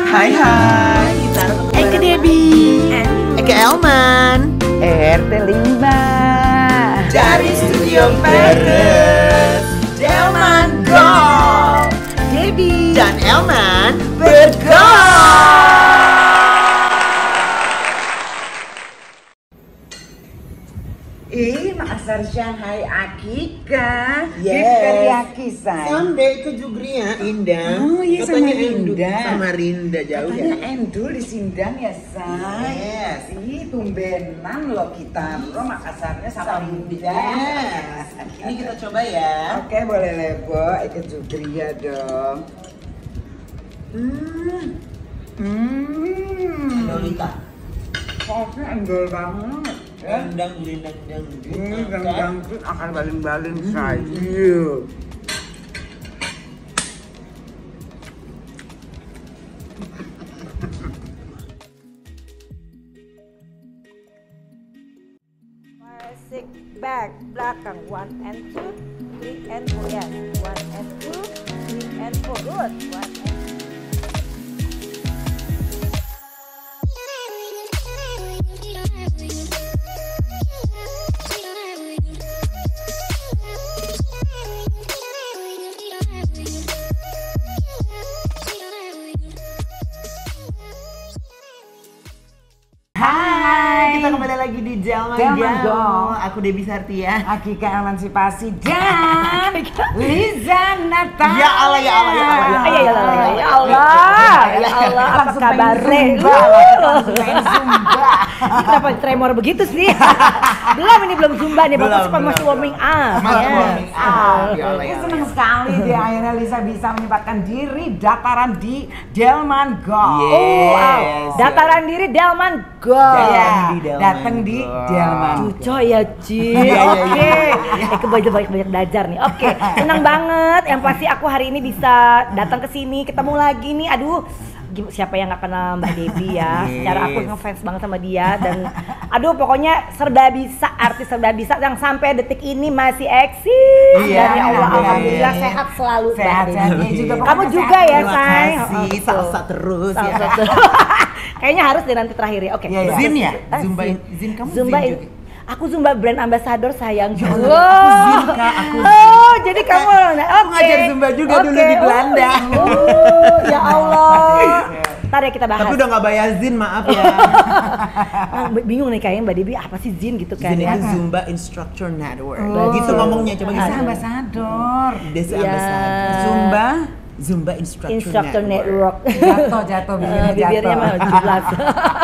Hai hai, kita Eke Debi, Eke Elman RT Limba dari Studio Paris. Delman Go, Debi dan Elman bergo. Makassar Shanghai Akika Yes. Beef teriyaki say. Sampai ke Jugria, Indah. Oh iya, Katanya sama Endul, Rinda. sama Rinda jauh Katanya ya. Endul di Sindang ya say. Yes. Ih tumbenan loh kita bro Makassarnya sama Rinda. Yes. Ini kita coba ya. Oke boleh lebo Eke Jugria dong. Lolita. Sausnya endol banget ya. Rendang, rendang, Ini rendang. rendang akan baling-baling say. Iya. Basic back belakang 1 and 2 3 and 4 yes 1 and 2 3 and 4 good 1 and Hai, kita kembali lagi di Delman Go. Aku Debi Sartia. Akika Emansipasi dan Liza Nata. Ya Allah, ya Allah, ya Allah, ya Allah. ya Allah apa kabar Langsung pengen Zumba. kenapa tremor begitu sih belum zumba nih bapak Belum. masih warming up Masih ya. warming up. Ya Allah, ya Ini Allah. senang sekali deh akhirnya Lisa bisa menyempatkan diri dataran di Delman Go. Yes. Wow. Dataran diri Delman Go. Datang di Delman datang di Go. Delman. Cuco ya Ci, Iya, oke. Banyak belajar nih. Oke, senang banget. Yang pasti aku hari ini bisa datang ke sini, ketemu lagi nih. Aduh, siapa yang nggak kenal Mbak Debi ya? Yes. Secara aku ngefans banget sama dia dan, aduh pokoknya serba bisa, artis serba bisa yang sampai detik ini masih eksis. Iya, Dan ya Allah, amin. alhamdulillah sehat selalu. Sehat, Mbak sehat. Debi. Dia juga Kamu pokoknya juga sehat. ya, Terima Say. kasih, Betul. salsa terus ya. Salsa terus. Kayaknya harus deh nanti terakhir ya. Oke. Iya, iya. Zin ya? Ah, Zumba, Zin. Zin kamu Zumba Zin juga? aku Zumba brand ambassador sayang. Zin, Kak, aku Oh, jadi kamu Aku ngajar Zumba juga dulu di Belanda. Ya Allah. Ntar ya kita bahas. Tapi udah nggak bayar Zin, maaf ya. Bingung nih kayaknya Mbak Debi apa sih Zin gitu kan Zin ya. itu Zumba Instructor Network. Oh. Gitu ngomongnya, coba Desa gitu. ambasador. Desa Iya. Ambasador. Zumba. Zumba Instructor, Instructor Network. Jatuh bibirnya Bibirnya mah jatuh. 17.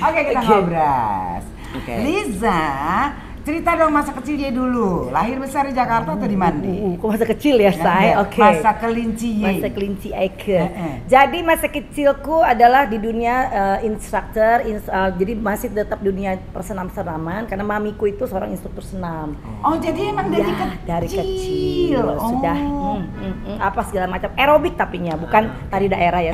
Oke kita Oke. ngobras. Oke. Liza, cerita dong masa kecilnya dulu. Lahir besar di Jakarta atau di Mandi? Kok masa kecil ya, Say? Oke. Masa kelinci. Masa kelinci Eke. Heeh. Jadi masa kecilku adalah di dunia instruktur, jadi masih tetap dunia persenam-senaman karena mamiku itu seorang instruktur senam. Oh jadi emang dari Ya, kecil. dari kecil sudah Oh. apa segala macam aerobik tapinya bukan tari daerah ya.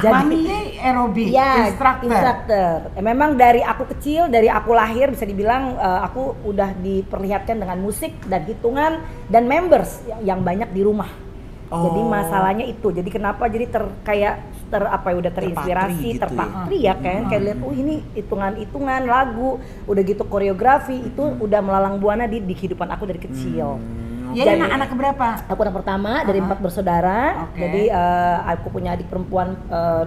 Maminya aerobik, ya, instruktur. Memang dari aku kecil, dari aku lahir bisa dibilang aku udah diperlihatkan dengan musik dan hitungan dan members yang banyak di rumah. Jadi Oh. masalahnya itu. Jadi kenapa jadi udah terinspirasi, Terpatri gitu terpatri ya kan. Kayak lihat ini hitungan-hitungan lagu, udah gitu koreografi itu udah melalang buana di kehidupan aku dari kecil. Jadi Jadi- anak keberapa? Aku anak pertama dari 4 bersaudara. Oke. Jadi aku punya adik perempuan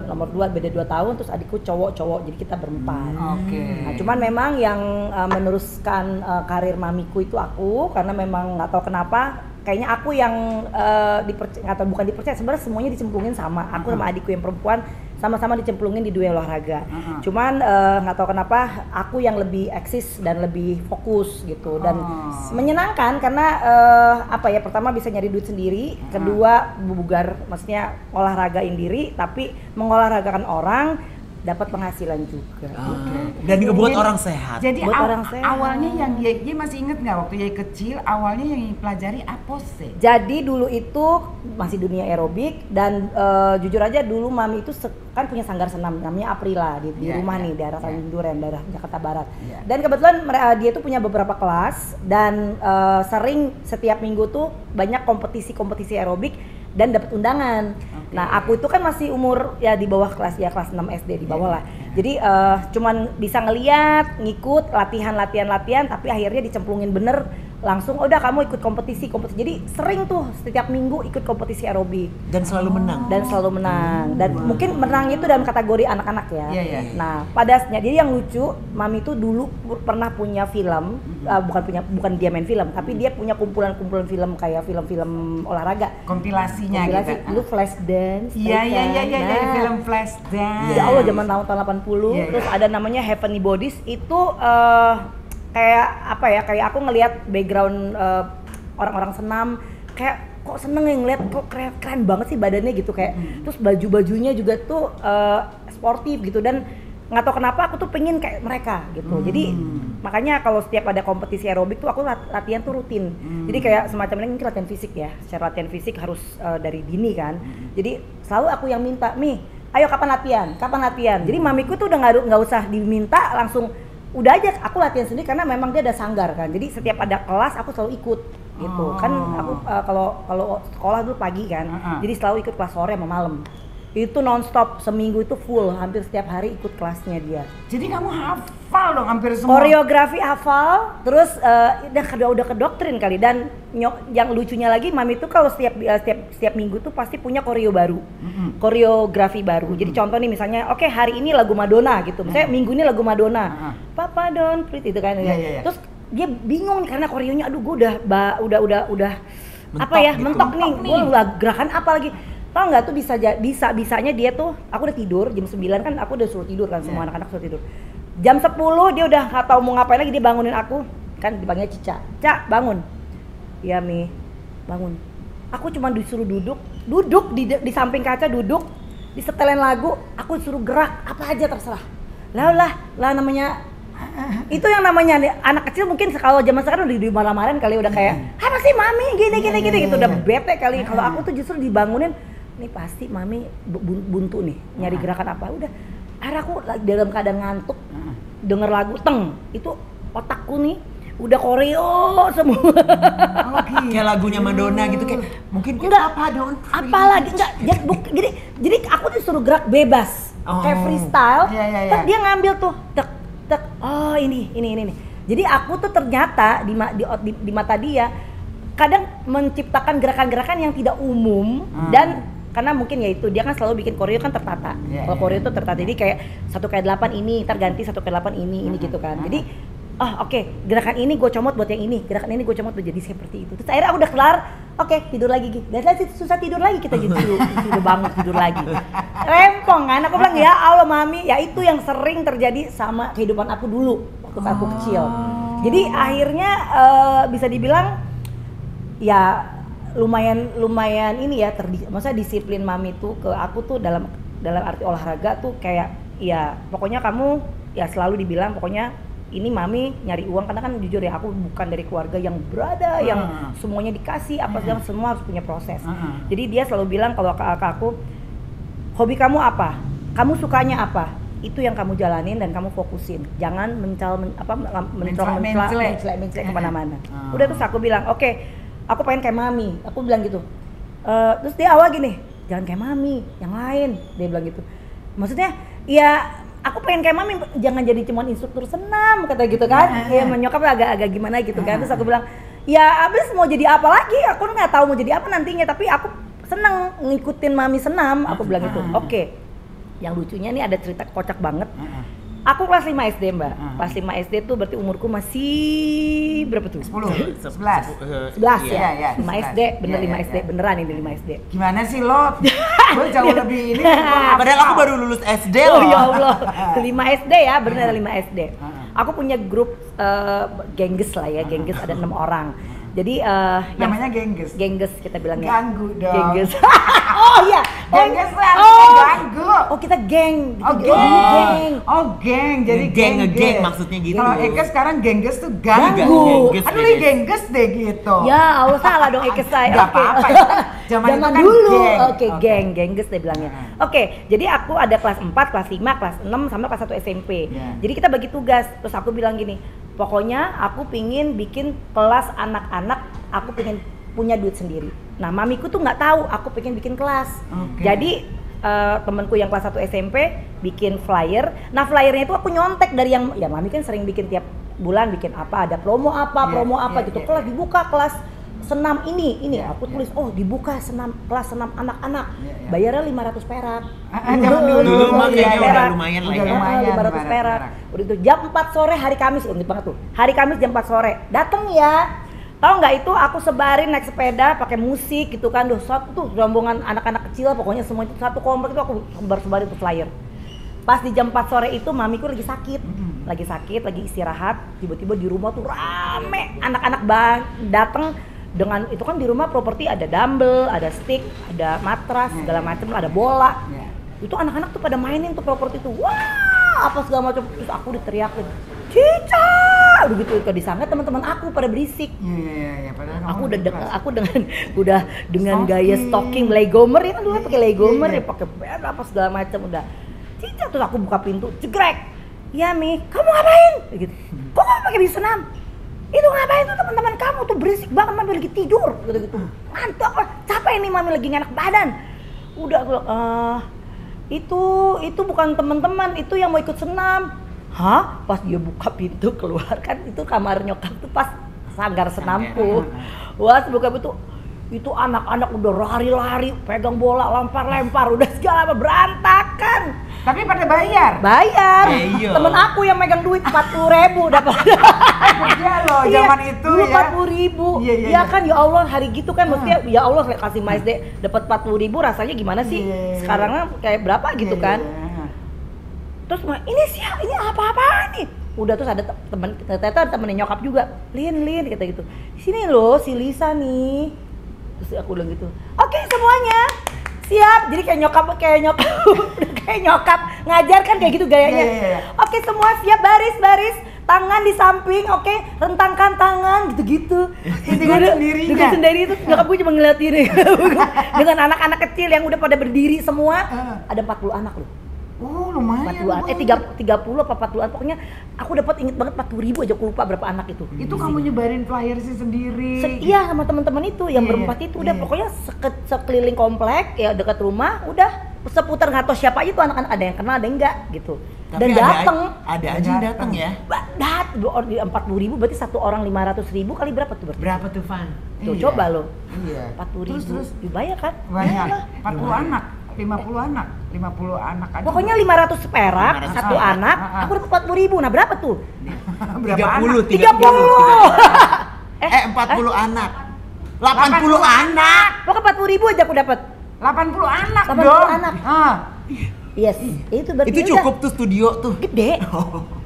nomor 2 beda 2 tahun, terus adikku cowok. Jadi kita berempat. Oke. Nah, cuman memang yang meneruskan karir mamiku itu aku karena memang nggak tahu kenapa kayaknya aku yang bukan dipercaya, sebenarnya semuanya dicemplungin sama aku sama adikku yang perempuan sama-sama dicemplungin di dunia olahraga. Cuman nggak tahu kenapa aku yang lebih eksis dan lebih fokus gitu dan menyenangkan karena pertama bisa nyari duit sendiri, kedua bugar maksudnya olahragain diri tapi mengolahragakan orang dapat penghasilan juga. Dan ngebuat Jadi- orang sehat. Jadi Buat orang sehat. awalnya yang dia masih inget nggak waktu dia kecil awalnya yang pelajari apa sih? Jadi dulu itu masih dunia aerobik dan jujur aja dulu mami itu kan punya sanggar senam namanya Aprila di Iya, rumah iya, nih daerah Tanjung Duren, daerah Jakarta Barat. Iya. Dan kebetulan dia tuh punya beberapa kelas dan sering setiap minggu tuh banyak kompetisi aerobik dan dapat undangan. Nah, aku itu kan masih umur ya di bawah kelas 6 SD di bawah lah. Jadi cuman bisa ngeliat, ngikut latihan, tapi akhirnya dicemplungin bener langsung udah kamu ikut kompetisi. Jadi sering tuh setiap minggu ikut kompetisi aerobik Dan selalu menang. dan mungkin menangnya itu dalam kategori anak-anak ya. Iya. Nah, jadi yang lucu, Mami tuh dulu pernah punya film, bukan dia main film, tapi dia punya kumpulan film kayak film-film olahraga. Kompilasinya Kompilasi, gitu. dulu Flashdance. Iya, Nah, film Flashdance. ya Allah zaman tahun 80. Iya, Terus iya. ada namanya Heavenly Bodies itu kayak apa ya? Kayak aku ngelihat background orang-orang senam, kayak kok seneng ya ngeliat kok keren banget sih badannya gitu kayak. Terus baju-bajunya juga tuh sportif gitu dan nggak tahu kenapa aku tuh pengen kayak mereka gitu. Jadi makanya kalau setiap ada kompetisi aerobik tuh aku latihan tuh rutin. Jadi kayak semacam ini latihan fisik ya. Secara latihan fisik harus dari dini kan. Jadi selalu aku yang minta, "Mi, ayo kapan latihan?" Jadi mamiku tuh udah nggak usah diminta, langsung udah aja aku latihan sendiri karena memang dia ada sanggar kan. Jadi setiap ada kelas aku selalu ikut gitu. Kan aku kalau sekolah dulu pagi kan. Jadi selalu ikut kelas sore sama malam. Itu nonstop seminggu itu full, hampir setiap hari ikut kelasnya dia. Jadi kamu hafal dong hampir semua. Koreografi hafal, terus udah kedoktrin kali dan yang lucunya lagi Mami tuh kalau setiap minggu tuh pasti punya koreo baru, koreografi baru. Jadi contoh nih misalnya, oke, hari ini lagu Madonna gitu, misalnya minggu ini lagu Madonna, Papa Don't Please itu kan, Iya. terus dia bingung nih karena koreonya, aduh gue udah apa ya gitu. mentok nih, gue gerakan apa lagi. Tau nggak tuh bisanya dia tuh, aku udah tidur jam 9 kan, aku udah suruh tidur kan, semua anak-anak suruh tidur. Jam 10 dia udah nggak tahu mau ngapain lagi, dia bangunin aku, kan dipanggilnya Cica, "Cak, bangun." "Iya, Mi, bangun." Aku cuma disuruh duduk di samping kaca, duduk disetelin lagu, aku disuruh gerak apa aja terserah. Lah namanya itu yang namanya anak kecil mungkin kalau zaman sekarang udah dimarah-marahin kali, udah kayak apa sih Mami gini gitu, udah bete kali. Kalau aku tuh justru dibangunin, nih pasti Mami buntu nih nyari gerakan apa, udah akhirnya aku dalam keadaan ngantuk denger lagu itu otakku nih udah koreo semua. Kayak lagunya Madonna gitu, kayak mungkin Enggak, apa dong? apalagi enggak jadi aku disuruh gerak bebas kayak freestyle. Iya. Terus dia ngambil tuh tek oh ini jadi aku tuh ternyata di mata dia kadang menciptakan gerakan-gerakan yang tidak umum dan karena mungkin ya itu dia kan selalu bikin koreo kan tertata. Kalau koreo itu tertata, jadi kayak 1x8 ini ntar ganti 1x8 ini gitu kan. Jadi oke, gerakan ini gue comot buat yang ini, gerakan ini gue comot buat jadi seperti itu. Terus akhirnya aku udah kelar, oke, tidur lagi gitu. Dan susah tidur lagi, kita gitu udah bangun tidur lagi. Rempong kan, aku bilang ya Allah Mami, ya itu yang sering terjadi sama kehidupan aku dulu waktu aku kecil. Jadi akhirnya bisa dibilang ya lumayan ini ya, maksudnya disiplin Mami tuh ke aku tuh dalam arti olahraga tuh kayak ya pokoknya kamu ya selalu dibilang pokoknya ini Mami nyari uang, karena kan jujur ya aku bukan dari keluarga yang berada yang semuanya dikasih apa segala, semua harus punya proses. Jadi dia selalu bilang kalau ke aku, hobi kamu apa, kamu sukanya apa, itu yang kamu jalanin dan kamu fokusin, jangan mencela kemana-mana. Udah, terus aku bilang oke, aku pengen kayak Mami, aku bilang gitu. Terus dia awal gini, jangan kayak Mami, yang lain, dia bilang gitu. Maksudnya ya aku pengen kayak Mami, jangan jadi cuma instruktur senam kata gitu kan. Ya menyokap agak gimana gitu kan. Terus aku bilang, ya abis mau jadi apa lagi, aku nggak tahu mau jadi apa nantinya, tapi aku seneng ngikutin Mami senam, aku bilang gitu. Oke. Yang lucunya nih ada cerita kocak banget. Aku kelas 5 SD Mbak. Kelas 5 SD tuh berarti umurku masih berapa tuh? 11 ya? Iya, 5 SD, bener 5 SD, beneran ini 5 SD. Gimana sih lo? Gue jauh lebih ini. Padahal aku baru lulus SD Oh loh. ya Allah, 5 SD ya, bener 5 SD. Aku punya grup gengges lah ya, gengges ada 6 orang. Jadi namanya gengges. Gengges kita bilangnya. Ganggu dong. Gengges. Oh iya. Gengges tuh artinya ganggu. Oh kita geng. Oh geng. Oh geng. Jadi Ngegeng maksudnya gitu. Kalau Eka sekarang gengges tuh ganggu. Gengges, Aduh ini gengges deh gitu. Ya Allah salah dong Eka saya. Gak apa-apa. Zaman itu kan dulu. geng. Oke, gengges deh bilangnya. Oke, jadi aku ada kelas 4, kelas 5, kelas 6 sama kelas 1 SMP. Jadi kita bagi tugas. Terus aku bilang gini, pokoknya aku pingin bikin kelas anak-anak, aku pingin punya duit sendiri. Nah, mamiku tuh nggak tahu aku pengen bikin kelas. Jadi temanku yang kelas 1 SMP bikin flyer. Nah, flyernya itu aku nyontek dari yang ya mami kan sering bikin tiap bulan bikin apa, ada promo apa gitu. Kelas dibuka kelas senam ini aku tulis dibuka kelas senam anak-anak. Bayarnya 500 perak. Dulu mah kayaknya udah lumayan lah ya. 500 perak. Udah itu jam 4 sore hari Kamis, inget banget tuh. Hari Kamis jam 4 sore. Dateng ya. Tahu nggak itu aku sebarin naik sepeda pakai musik gitu kan, satu tuh rombongan anak-anak kecil pokoknya semua itu satu komplek itu aku sebarin tuh flyer. Pas di jam 4 sore itu mamiku lagi sakit, lagi istirahat, tiba-tiba di rumah tuh rame anak-anak dateng dengan itu kan di rumah properti ada dumbbell, ada stick, ada matras segala macam, ada bola. Itu anak-anak tuh pada mainin tuh properti itu, wah apa segala macam, terus aku diteriakin, Cica, begitu kalau disangka teman-teman aku pada berisik. Padahal aku dengan gaya stalking legomer ya kan dulu pakai legomer ya pakai band apa segala macam udah. Cica terus aku buka pintu, jegrek. Ya Mi, kamu ngapain? Gitu. Kok kamu pakai baju senam? Itu ngapain tuh teman-teman kamu tuh berisik banget, mami lagi tidur gitu. Ngantuk lah, capek ini mami lagi nggak enak badan. Udah aku itu bukan teman-teman, itu yang mau ikut senam. Hah? Pas dia buka pintu keluar kan itu kamar nyokap tuh pas sanggar senamku. Wah, buka pintu itu anak-anak udah lari-lari, pegang bola, lempar-lempar, udah segala apa berantakan. Tapi pada bayar. Temen aku yang megang duit 40.000 dapat. Iya loh, zaman itu dulu ya. 40.000. Ya kan ya Allah hari gitu kan mestinya ya Allah kasih MySD dapat 40.000 rasanya gimana sih? Sekarang kayak berapa gitu kan? Terus ini apa-apaan nih? Udah terus ada temennya nyokap juga. Lin kata gitu. Sini loh si Lisa nih. Terus aku bilang gitu. Oke, semuanya siap. Jadi kayak nyokap ngajar kan kayak gitu gayanya. Oke, semua siap baris. Tangan di samping, oke, rentangkan tangan gitu-gitu. Dengan sendirinya. Dengan sendiri itu nyokap gue cuma ngeliatin dengan anak-anak kecil yang udah pada berdiri semua. Ada 40 anak loh. Oh lumayan. 40-an, 30 apa 40-an, pokoknya aku dapat inget banget 40.000 aja, aku lupa berapa anak itu. Itu kamu nyebarin flyer sih sendiri? Iya sama teman-teman itu, yang berempat itu udah pokoknya sekeliling komplek ya dekat rumah, udah seputar nggak tahu siapa aja tuh anak-anak, ada yang kenal ada yang enggak gitu. Tapi dan datang. Ada aja yang datang ya. 40.000 berarti satu orang 500.000 kali berapa tuh berarti? Berapa tuh Van? Tuh coba lo. 40.000. Terus dibayar kan? Banyak. 40 anak. 50 anak aja. Pokoknya 500 perak satu anak, aku dapat 40.000. Nah, berapa tuh? Berapa 30. 40 anak. 80 anak. Pokoknya 40.000 aja aku dapat. 80 anak 80 dong. anak. Yes, itu berarti itu cukup tuh studio tuh. Gede.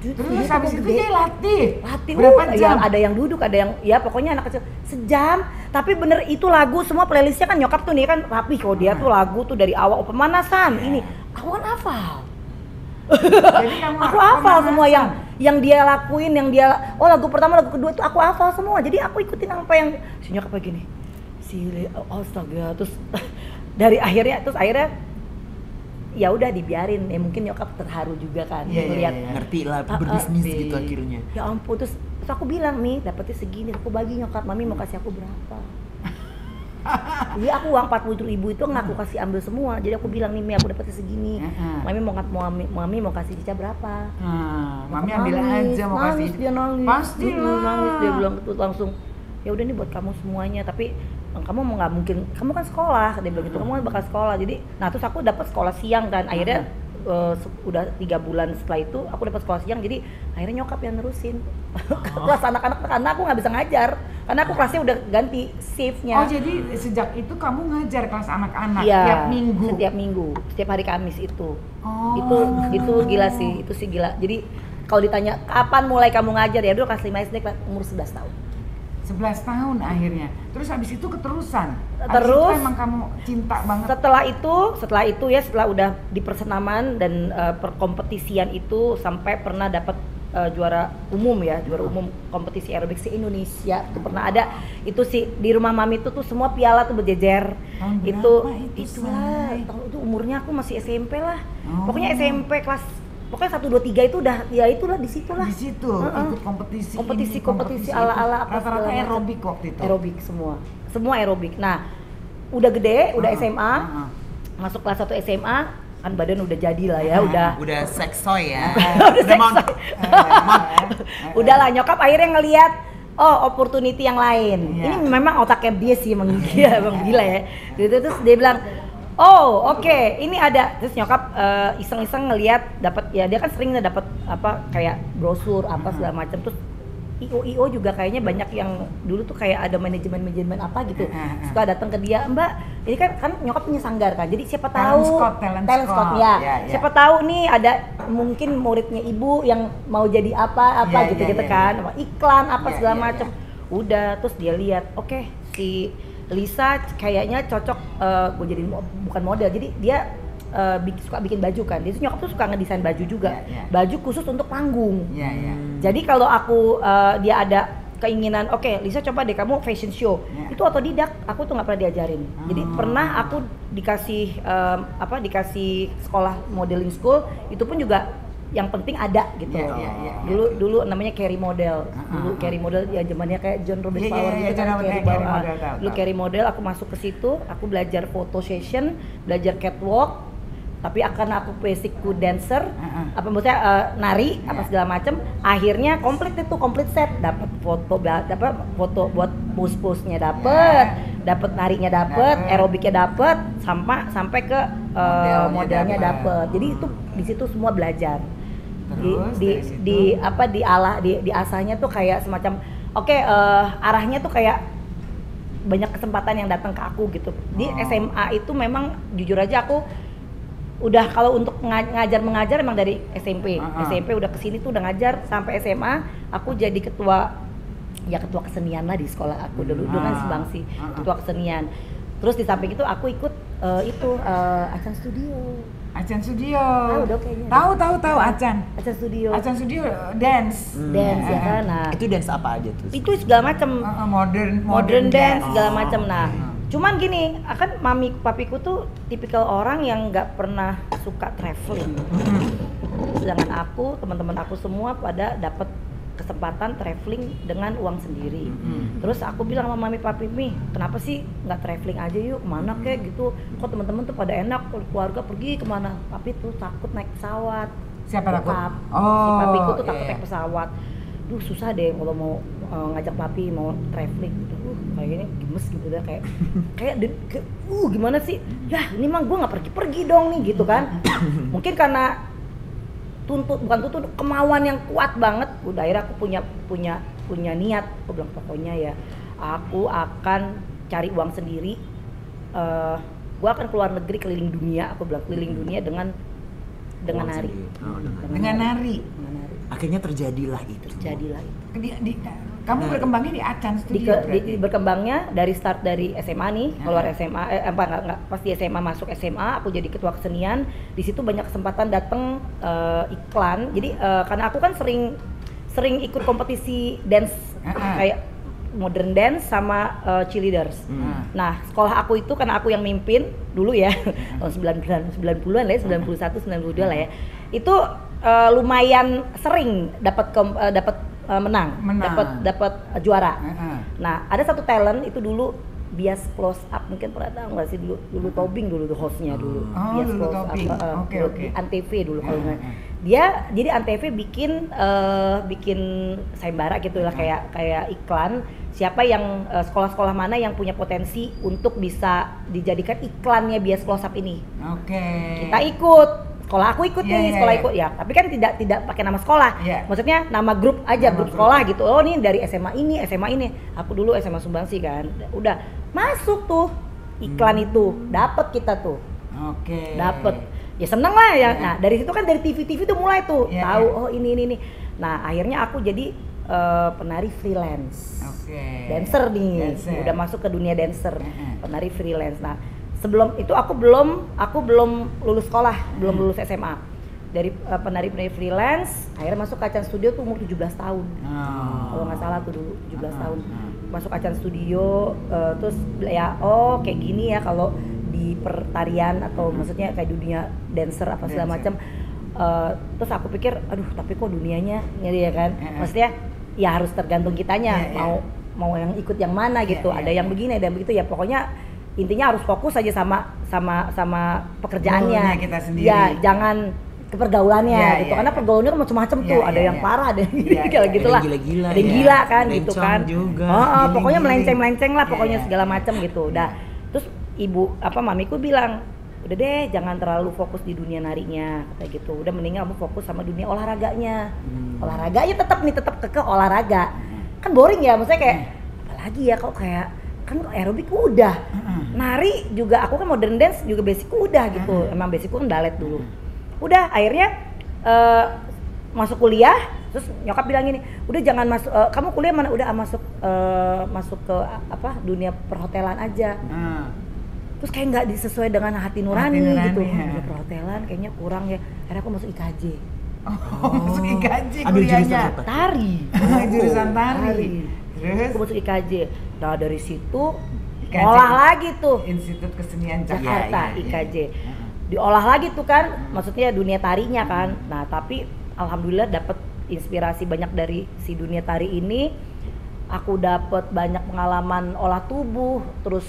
Terus habis itu dia latih. Berapa jam? Ada yang duduk, ada yang ya pokoknya anak kecil sejam. Tapi bener itu lagu semua playlistnya kan nyokap tuh nih kan rapi kok dia tuh lagu tuh dari awal pemanasan ini. Aku kan hafal. Jadi aku hafal semua yang dia lakuin, yang dia lagu pertama, lagu kedua tuh aku hafal semua. Jadi aku ikutin apa yang si nyokap kayak gini. Astaga, terus akhirnya ya udah dibiarin, ya mungkin nyokap terharu juga kan lihat ngerti lah berbisnis gitu akhirnya. Ya ampun, terus aku bilang nih dapetnya segini, aku bagi nyokap, mami mau kasih aku berapa? Jadi aku uang 40.000 itu nggak aku kasih ambil semua, jadi aku bilang nih Mi aku dapetnya segini, mami mau kasih Cica berapa? Mami ambil aja mau kasih. Dia nangis, pasti nangis, dia bilang gitu langsung, ya udah nih buat kamu semuanya, tapi kamu mau nggak mungkin, kamu kan sekolah, dia bilang gitu, kamu kan bakal sekolah, jadi, nah terus aku dapat sekolah siang kan, akhirnya udah 3 bulan setelah itu aku dapat sekolah siang, jadi akhirnya nyokap yang nerusin kelas anak-anak karena aku nggak bisa ngajar, karena aku kelasnya udah ganti shiftnya. Oh jadi sejak itu kamu ngajar kelas anak-anak ya, setiap minggu, setiap hari Kamis itu. Itu gila sih, itu sih gila. Jadi kalau ditanya kapan mulai kamu ngajar, ya dulu kelas 5 SD umur 11 tahun. 11 tahun akhirnya. Terus habis itu keterusan. Terus itu emang kamu cinta banget. Setelah itu ya, setelah udah di persenaman dan perkompetisian itu sampai pernah dapat juara umum kompetisi aerobik se Indonesia itu pernah ada. Itu sih di rumah mami itu tuh semua piala tuh berjejer. Itulah itu umurnya aku masih SMP lah. Pokoknya SMP kelas 1, 2, 3 itu udah, ya itulah di situ ikut kompetisi ala-ala apa rata-rata aerobik waktu itu. Aerobik semua aerobik. Nah udah gede, udah SMA, masuk kelas 1 SMA, kan badan udah jadi lah ya, udah seksoy ya. udah udahlah, nyokap akhirnya ngelihat opportunity yang lain. Ini memang otaknya dia sih, emang gila ya. Gitu, terus dia bilang, oke, ini ada. Terus nyokap iseng-iseng ngelihat, dapat ya, dia kan sering dapat apa kayak brosur apa segala macam. Terus IO juga kayaknya banyak yang dulu tuh kayak ada manajemen apa gitu, suka datang ke dia, Mbak, ini kan nyokap punya sanggar kan, jadi siapa tahu talent scout ya, siapa tahu nih ada mungkin muridnya ibu yang mau jadi apa gitu kan, iklan apa segala macam. Udah, terus dia lihat, oke, si Lisa kayaknya cocok gue jadi bukan model, jadi dia suka bikin baju kan, dia nyokap tuh suka ngedesain baju juga, baju khusus untuk panggung. Jadi kalau aku dia ada keinginan, oke, Lisa coba deh kamu fashion show, itu otodidak, aku tuh nggak pernah diajarin. Jadi pernah aku dikasih dikasih sekolah modeling school, itu pun juga yang penting ada gitu. Dulu namanya carry model, dulu carry model ya zamannya kayak John Robert Power gitu kan, dulu carry model, aku masuk ke situ, aku belajar photo session, belajar catwalk. Tapi karena aku basicku dancer, apa maksudnya nari apa segala macam, akhirnya komplit set, dapat foto buat pose-nya dapat narinya dapat, aerobiknya dapat, sampai ke modelnya dapat. Jadi itu di situ semua belajar. Diasahnya tuh kayak semacam arahnya tuh kayak banyak kesempatan yang datang ke aku gitu. Di SMA itu memang jujur aja aku udah kalau untuk mengajar emang dari SMP. SMP udah kesini tuh udah ngajar sampai SMA. Aku jadi ketua kesenian lah di sekolah aku dulu kan Sebangsi, ketua kesenian. Terus di samping itu aku ikut Acan Studio. Tahu dong kayaknya. Tahu Acan Studio dance. Dance ya kan. Nah, itu dance apa aja tuh? itu segala macam. Modern dance segala macam. Nah, cuman gini, akan mami papiku tuh tipikal orang yang nggak pernah suka traveling. Sedangkan aku, teman-teman aku semua pada dapat kesempatan traveling dengan uang sendiri. Terus aku bilang sama mami papi, kenapa sih nggak traveling aja yuk, kemana kek gitu? Kok teman-teman tuh pada enak, keluarga pergi kemana? Papi tuh takut naik pesawat. Siapa takut? Si papiku tuh takut naik pesawat. Duh susah deh kalau mau ngajak papi mau traveling. Kayaknya gemes gitu deh, kayak gimana sih? Ya ini mah gue nggak pergi dong nih gitu kan. Mungkin karena bukan kemauan yang kuat banget. Udah akhirnya aku punya niat, aku bilang pokoknya ya aku akan cari uang sendiri. Gue akan keluar negeri, keliling dunia. Aku bilang keliling dunia dengan nari. Dengan nari. Akhirnya terjadilah itu. Kamu berkembangnya di Acan Studio. Berkembangnya dari start dari SMA nih, keluar SMA, pas di SMA masuk SMA, aku jadi ketua kesenian. Di situ banyak kesempatan datang iklan. Jadi karena aku kan sering ikut kompetisi dance kayak modern dance sama cheerleaders. Nah, sekolah aku itu karena aku yang mimpin dulu ya, tahun 90-an lah ya, 91, 92 lah ya. Itu lumayan sering dapat menang. dapat juara. Nah, ada satu talent itu dulu Bias Close Up, mungkin pernah tahu nggak sih dulu Tobing dulu hostnya dulu. Bias Close Up di Antv dulu kalau nggak. Dia jadi Antv bikin sayembara gitu lah, kayak iklan. Siapa yang sekolah-sekolah mana yang punya potensi untuk bisa dijadikan iklannya Bias Close Up ini. Kita ikut. Sekolah aku ikut ikut ya, tapi kan tidak pakai nama sekolah, maksudnya nama grup aja, grup sekolah gitu. Oh nih dari SMA ini, aku dulu SMA Sumbangsi kan, udah masuk tuh iklan itu, dapet kita tuh, dapet, ya seneng lah ya. Nah dari situ kan dari TV tuh mulai tuh tahu oh ini. Nah akhirnya aku jadi penari freelance, dancer nih, udah masuk ke dunia dancer, penari freelance. Nah sebelum itu aku belum lulus sekolah, belum lulus SMA. Dari penari freelance, akhirnya masuk ke Acan Studio tuh umur 17 tahun. Kalau nggak salah tuh dulu 17 tahun. Masuk Acan Studio, terus ya kayak gini ya kalau di pertarian atau maksudnya kayak dunia dancer apa segala macam. Terus aku pikir, aduh tapi kok dunianya ya kan. Maksudnya ya harus tergantung kitanya, mau yang ikut yang mana gitu. Ada yang begini, ada yang begitu ya pokoknya intinya harus fokus aja sama pekerjaannya. Goalnya kita sendiri. Ya, jangan ke pergaulannya Iya, gitu. iya, Karena iya. pergaulannya kan macam-macam tuh. Iya, Ada iya, yang iya. parah, ada yang Iya, kayak iya. gitulah. Ada yang gila-gila Ada yang ya. gila kan gitu Lencong kan. juga. Oh, pokoknya Giling-giling. melenceng-melenceng lah pokoknya Iya, segala iya. macam gitu. Udah. Terus mamiku bilang, udah deh jangan terlalu fokus di dunia narinya kayak gitu. Udah mending kamu fokus sama dunia olahraganya. Olahraganya tetap kekeh olahraga. Kan boring ya, maksudnya kayak apalagi ya kok kayak kan aerobik udah. Nari juga aku kan modern dance juga basicku udah gitu. Emang basicku kan balet dulu. Udah akhirnya masuk kuliah, terus nyokap bilang gini, udah jangan masuk, kamu kuliah mana, udah masuk ke dunia perhotelan aja. Terus kayak nggak sesuai dengan hati nurani gitu. ya. Dunia perhotelan kayaknya kurang ya. Akhirnya aku masuk IKJ. Masuk IKJ Ambil jurusan kuliahnya. apa? Tari. Jurusan tari. Terus Aku masuk IKJ. Nah dari situ IKJ. olah lagi tuh Institut Kesenian Jakarta, Jakarta. IKJ. Diolah lagi tuh kan, maksudnya dunia tarinya kan. Nah tapi alhamdulillah dapat inspirasi banyak dari si dunia tari ini. Aku dapat banyak pengalaman olah tubuh, terus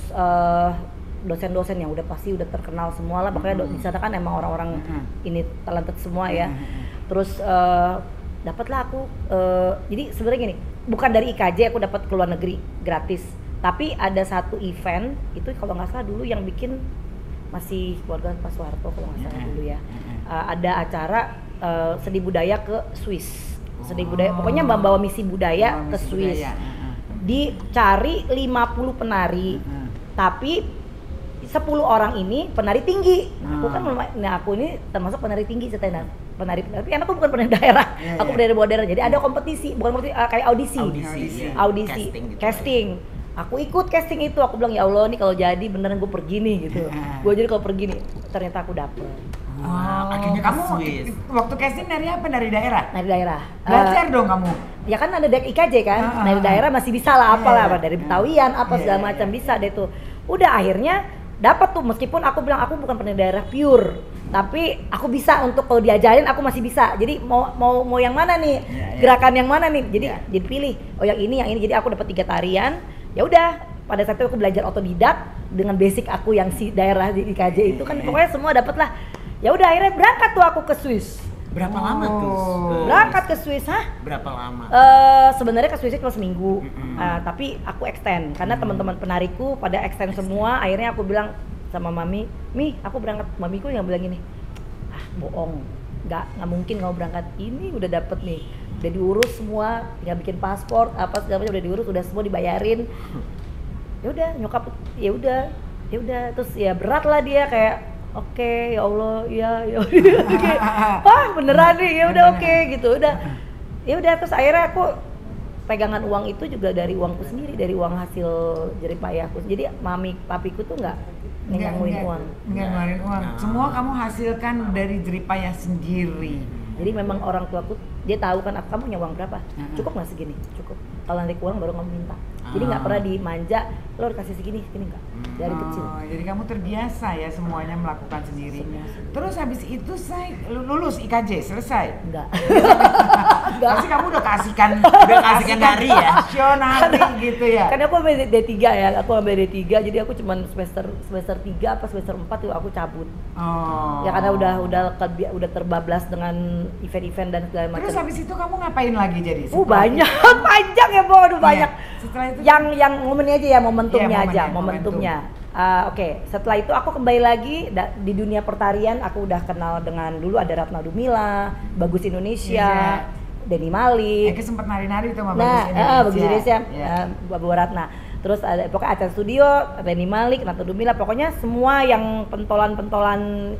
dosen-dosen yang udah pasti udah terkenal semua lah. Makanya di sana kan emang orang-orang ini talented semua ya. Terus dapatlah aku, jadi sebenarnya gini, bukan dari IKJ aku dapat ke luar negeri gratis. Tapi ada satu event itu kalau nggak salah dulu yang bikin masih keluarga Pak Soeharto kalau nggak salah dulu ya. Ada acara seni budaya ke Swiss. Seni budaya, pokoknya bawa misi budaya ke Swiss. Dicari 50 penari. Tapi 10 orang ini penari tinggi. Aku kan aku ini termasuk penari tinggi setenan. Penari tapi aku bukan penari daerah. Aku penari daerah. Jadi ada kompetisi, bukan kompetisi, kayak audisi. Audisi. Casting. Aku ikut casting itu, aku bilang ya Allah nih kalau jadi beneran gue pergi nih gitu. Gue jadi kalau pergi nih, ternyata aku dapet. Akhirnya kamu waktu casting dari apa? Dari daerah? Dari daerah. Belajar dong kamu. Ya kan ada IKJ kan, dari daerah masih bisa lah apalah, dari Betawian apa segala macam bisa deh tuh. Udah akhirnya dapat tuh, meskipun aku bilang aku bukan penari daerah pure, tapi aku bisa untuk kalau diajarin aku masih bisa. Jadi mau yang mana nih, gerakan yang mana nih, jadi pilih. Oh yang ini. Jadi aku dapat 3 tarian. Ya udah, pada saat itu aku belajar otodidak dengan basic aku yang si daerah di IKJ itu kan pokoknya semua dapet lah. Ya udah akhirnya berangkat tuh aku ke Swiss. Berapa lama tuh? Berangkat ke Swiss, Berapa lama? Sebenarnya ke Swiss cuma seminggu, tapi aku extend karena teman-teman penariku pada extend semua. Akhirnya aku bilang sama mami, aku berangkat. Mamiku yang bilang gini, bohong, nggak mungkin kamu berangkat. Ini udah dapet nih, udah diurus semua, tinggal bikin paspor apa segala macam udah diurus, udah semua dibayarin. Ya udah nyokap, ya udah terus ya berat lah dia kayak oke, ya Allah, ya okay. Wah beneran nih, ya udah oke gitu, ya udah terus akhirnya aku pegangan uang itu juga dari uangku sendiri, dari uang hasil jeripayahku. Jadi papiku tuh nggak ngeluarin uang. Nggak ngeluarin uang. Semua kamu hasilkan dari jeripayah sendiri. Jadi memang orang tuaku dia tahu kan kamu punya uang berapa, cukup nggak segini, cukup. Kalau narik uang baru kamu minta. Jadi nggak pernah dimanja, lo dikasih segini nggak, dari kecil. Jadi kamu terbiasa ya semuanya melakukan sendiri. Terus habis itu saya lulus IKJ selesai. Enggak. Pasti kamu udah kasihkan nari ya. Nari gitu ya. Karena aku ambil D3 ya, aku ambil D3 jadi aku cuman semester 3 apa semester 4 tuh aku cabut. Ya karena udah terbablas dengan event-event dan segala macam. Terus habis itu kamu ngapain lagi jadi? Banyak, panjang ya Bu, aduh banyak. Setelah itu Yang momennya aja ya, momentumnya. momentum. Oke, setelah itu aku kembali lagi di dunia pertarian. Aku udah kenal dengan dulu ada Ratna Dumila, Bagus Indonesia, Denny Malik. Eke sempat nari-nari tuh sama Bagus Indonesia, Bu Ratna. Terus ada pokoknya Acan Studio, Denny Malik, Ratna Dumila, pokoknya semua yang pentolan-pentolan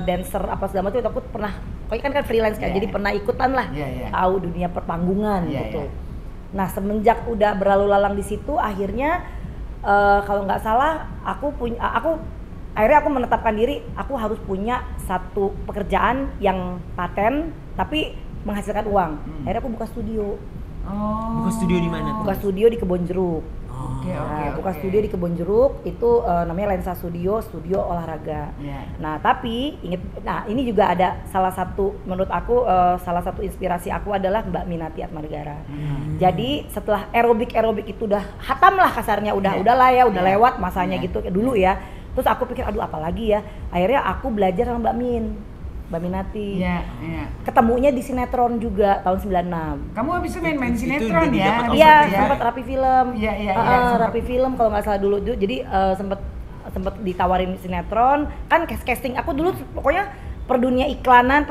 dancer apa segala macam itu aku pernah. Pokoknya kan freelance kan, jadi pernah ikutan lah, tahu dunia perpanggungan gitu. Nah semenjak udah berlalu lalang di situ, akhirnya kalau nggak salah akhirnya aku menetapkan diri aku harus punya satu pekerjaan yang paten tapi menghasilkan uang. Akhirnya aku buka studio. Buka studio di mana? Buka studio di Kebon Jeruk. Buka studio di Kebon Jeruk itu namanya Lensa Studio, studio olahraga. Nah tapi ini juga ada salah satu menurut aku salah satu inspirasi aku adalah Mbak Minati Atmanegara. Jadi setelah aerobik itu udah hatam lah kasarnya, udahlah ya, udah lewat masanya gitu dulu ya. Terus aku pikir aduh apalagi ya. Akhirnya aku belajar sama Mbak Minati. Ketemunya di sinetron juga tahun 96. Kamu habis itu main sinetron ya? Iya, sempat Rapi Film. Iya. Rapi Film kalau nggak salah dulu. Jadi sempat ditawarin sinetron. Kan casting aku dulu pokoknya per dunia iklanan